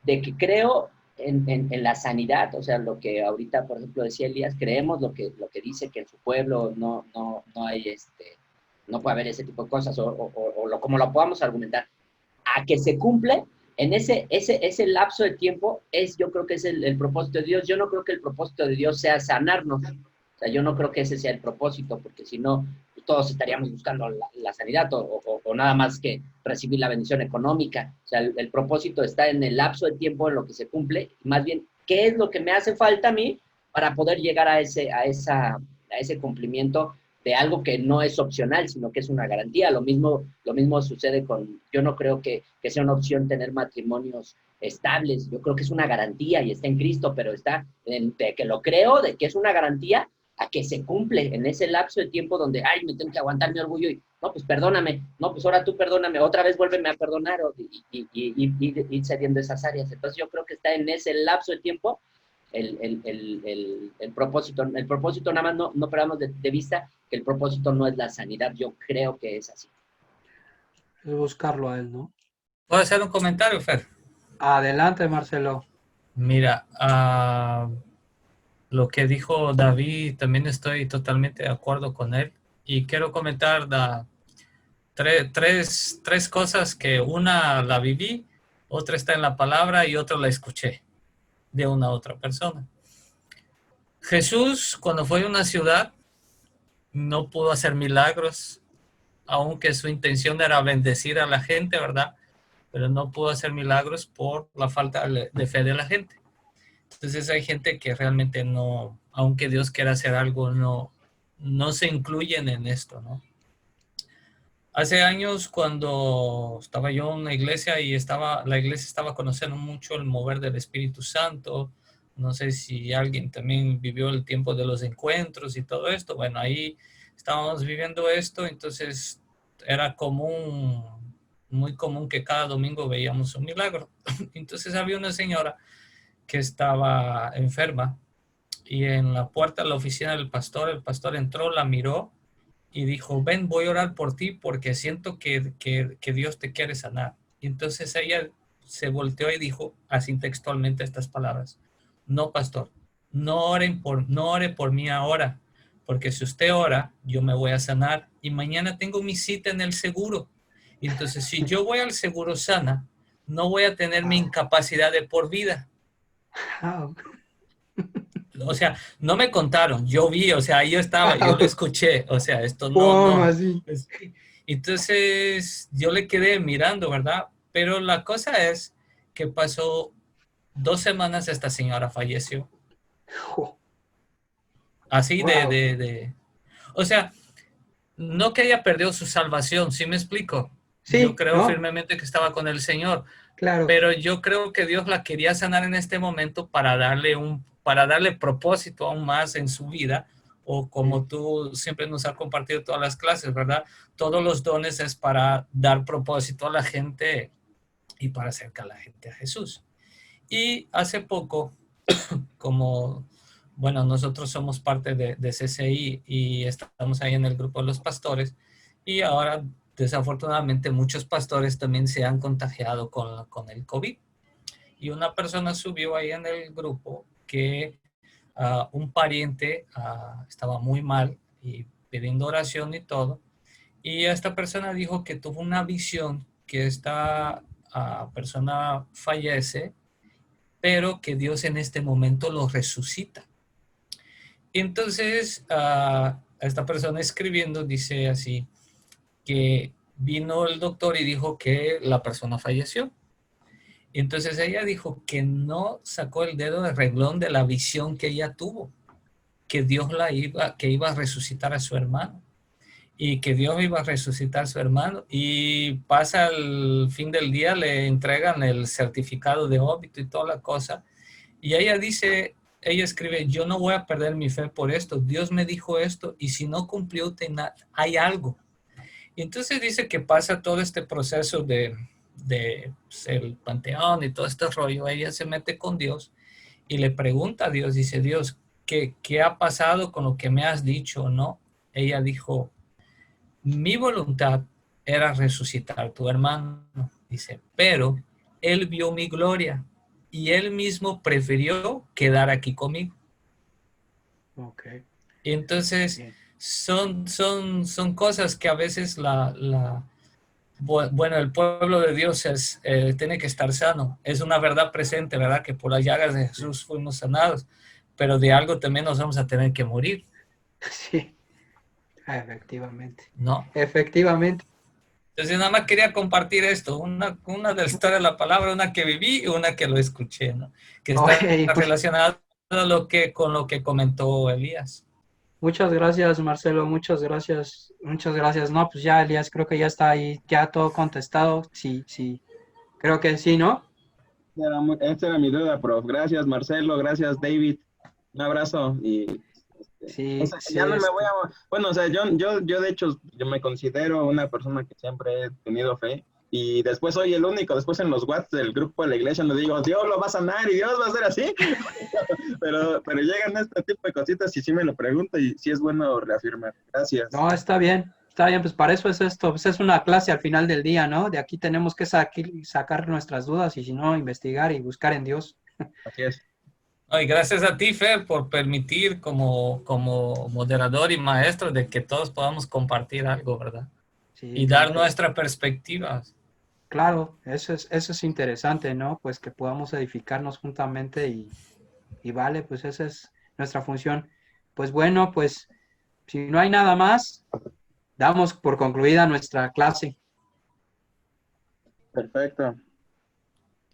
Speaker 2: de que creo en la sanidad, o sea, lo que ahorita, por ejemplo, decía Elías, creemos lo que dice que en su pueblo no hay no puede haber ese tipo de cosas, como lo podamos argumentar, a que se cumple en ese lapso de tiempo, yo creo que es el propósito de Dios. Yo no creo que el propósito de Dios sea sanarnos, o sea, yo no creo que ese sea el propósito, porque si no, todos estaríamos buscando la sanidad o nada más que recibir la bendición económica. O sea, el propósito está en el lapso de tiempo en lo que se cumple, y más bien, ¿qué es lo que me hace falta a mí para poder llegar a ese cumplimiento de algo que no es opcional, sino que es una garantía? Lo mismo sucede yo no creo que sea una opción tener matrimonios estables. Yo creo que es una garantía y está en Cristo, pero está de que lo creo, de que es una garantía, a que se cumple en ese lapso de tiempo donde, ay, me tengo que aguantar mi orgullo y, no, pues perdóname, no, pues ahora tú perdóname, otra vez vuélveme a perdonar, y cediendo esas áreas. Entonces yo creo que está en ese lapso de tiempo el propósito. El propósito, nada más no perdamos de vista que el propósito no es la sanidad. Yo creo que es así.
Speaker 1: Es buscarlo a él, ¿no?
Speaker 3: ¿Puedo hacer un comentario, Fer?
Speaker 1: Adelante, Marcelo.
Speaker 3: Mira, lo que dijo David, también estoy totalmente de acuerdo con él. Y quiero comentar tres cosas que una la viví otra está en la palabra y otra la escuché de una otra persona. Jesús, cuando fue a una ciudad, no pudo hacer milagros, aunque su intención era bendecir a la gente, ¿verdad? Pero no pudo hacer milagros por la falta de fe de la gente. Entonces hay gente que realmente no, aunque Dios quiera hacer algo, no se incluyen en esto, ¿no? Hace años, cuando estaba yo en una iglesia y la iglesia estaba conociendo mucho el mover del Espíritu Santo, no sé si alguien también vivió el tiempo de los encuentros y todo esto. Bueno, ahí estábamos viviendo esto, entonces era muy común que cada domingo veíamos un milagro. Entonces había una señora que estaba enferma y en la puerta de la oficina del pastor, el pastor entró, la miró y dijo, ven, voy a orar por ti porque siento que Dios te quiere sanar. Y entonces ella se volteó y dijo así textualmente estas palabras: no, pastor, no ore por mí ahora, porque si usted ora, yo me voy a sanar y mañana tengo mi cita en el seguro. Y entonces si yo voy al seguro sana, no voy a tener mi incapacidad de por vida.
Speaker 1: Wow.
Speaker 3: O sea, no me contaron, yo vi, o sea, yo estaba, yo lo escuché, o sea, esto
Speaker 1: ¿Cómo
Speaker 3: no.
Speaker 1: así?
Speaker 3: Entonces, yo le quedé mirando, ¿verdad? Pero la cosa es que pasó 2 semanas, esta señora falleció. Así
Speaker 1: Wow.
Speaker 3: o sea, no que ella perdió su salvación, ¿sí me explico? Yo
Speaker 1: Sí,
Speaker 3: creo
Speaker 1: ¿no?
Speaker 3: firmemente que estaba con el Señor,
Speaker 1: Claro.
Speaker 3: pero yo creo que Dios la quería sanar en este momento para darle propósito aún más en su vida, o como tú siempre nos has compartido todas las clases, ¿verdad? Todos los dones es para dar propósito a la gente y para acercar a la gente a Jesús. Y hace poco, como, bueno, nosotros somos parte de CCI y estamos ahí en el grupo de los pastores, y ahora desafortunadamente muchos pastores también se han contagiado con el COVID. Y una persona subió ahí en el grupo que un pariente estaba muy mal y pidiendo oración y todo. Y esta persona dijo que tuvo una visión que esta persona fallece, pero que Dios en este momento lo resucita. Entonces, esta persona escribiendo dice así, que vino el doctor y dijo que la persona falleció. Entonces ella dijo que no sacó el dedo del renglón de la visión que ella tuvo, que Dios que iba a resucitar a su hermano y que Dios iba a resucitar a su hermano, y pasa el fin del día, le entregan el certificado de óbito y toda la cosa, y ella escribe, yo no voy a perder mi fe por esto, Dios me dijo esto y si no cumplió, hay algo. Y entonces dice que pasa todo este proceso de pues, el panteón y todo este rollo. Ella se mete con Dios y le pregunta a Dios, dice, Dios, ¿qué ha pasado con lo que me has dicho? ¿No? Ella dijo, mi voluntad era resucitar a tu hermano, dice, pero él vio mi gloria y él mismo prefirió quedar aquí conmigo.
Speaker 1: Ok.
Speaker 3: Y entonces
Speaker 1: Bien.
Speaker 3: son cosas que a veces bueno, el pueblo de Dios tiene que estar sano. Es una verdad presente, ¿verdad? Que por las llagas de Jesús fuimos sanados, pero de algo también nos vamos a tener que morir,
Speaker 1: Sí, efectivamente.
Speaker 3: ¿no?
Speaker 1: Efectivamente.
Speaker 3: Entonces nada más quería compartir esto, una de la historia de la palabra, una que viví y una que lo escuché, ¿no? Que está
Speaker 1: Oye, pues,
Speaker 3: relacionada con lo que comentó Elías.
Speaker 1: muchas gracias, Marcelo, muchas gracias, muchas gracias. No, pues ya, Elías, creo que ya está ahí, ya todo contestado. Sí, sí, creo que sí, ¿no?
Speaker 4: Esa era mi duda, prof. Gracias, Marcelo. Gracias, David. Un abrazo y o
Speaker 1: Sí,
Speaker 4: sea,
Speaker 1: sí,
Speaker 4: ya no me voy a... Bueno, o sea, yo de hecho, yo me considero una persona que siempre he tenido fe y después soy el único, después en los WhatsApp del grupo de la iglesia nos digo, Dios lo va a sanar y Dios va a ser así, pero llegan este tipo de cositas y sí me lo pregunto y sí es bueno reafirmar. Gracias.
Speaker 1: no, está bien, pues para eso es esto, pues es una clase al final del día, ¿no? De aquí tenemos que sacar nuestras dudas y si no, investigar y buscar en Dios.
Speaker 4: Así es.
Speaker 3: Y gracias a ti, Fer, por permitir como moderador y maestro de que todos podamos compartir algo, ¿verdad?
Speaker 1: Sí,
Speaker 3: Y
Speaker 1: no,
Speaker 3: dar nuestra perspectiva.
Speaker 1: Claro, eso es interesante, ¿no? Pues que podamos edificarnos juntamente y vale, pues esa es nuestra función. Pues bueno, pues si no hay nada más, damos por concluida nuestra clase.
Speaker 4: Perfecto.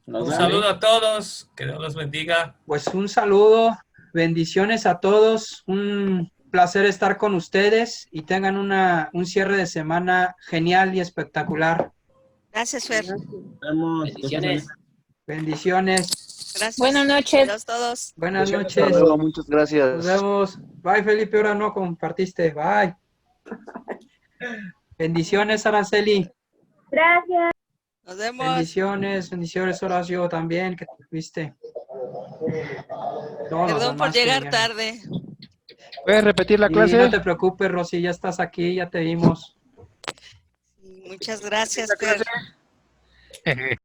Speaker 4: Nos
Speaker 3: Un
Speaker 4: vemos.
Speaker 3: saludo a todos, que Dios los bendiga.
Speaker 1: Pues un saludo, bendiciones a todos, un placer estar con ustedes y tengan un cierre de semana genial y espectacular.
Speaker 5: Gracias, Fer.
Speaker 4: Nos vemos.
Speaker 2: Bendiciones.
Speaker 1: Bendiciones,
Speaker 5: Gracias.
Speaker 6: Buenas noches.
Speaker 5: Adiós todos.
Speaker 1: buenas
Speaker 7: Hasta
Speaker 1: noches,
Speaker 7: luego, muchas gracias.
Speaker 1: nos vemos. Bye, Felipe, ahora no compartiste, bye. Bendiciones, Araceli.
Speaker 5: Nos vemos.
Speaker 1: Bendiciones, Horacio, también, que te fuiste. Todos los
Speaker 5: Perdón por
Speaker 1: demás que
Speaker 5: llegar
Speaker 1: llegaron.
Speaker 5: tarde.
Speaker 7: ¿Puedes repetir la
Speaker 1: Y
Speaker 7: clase?
Speaker 1: no te preocupes, Rosy, ya estás aquí, ya te vimos.
Speaker 5: Muchas gracias, Fer.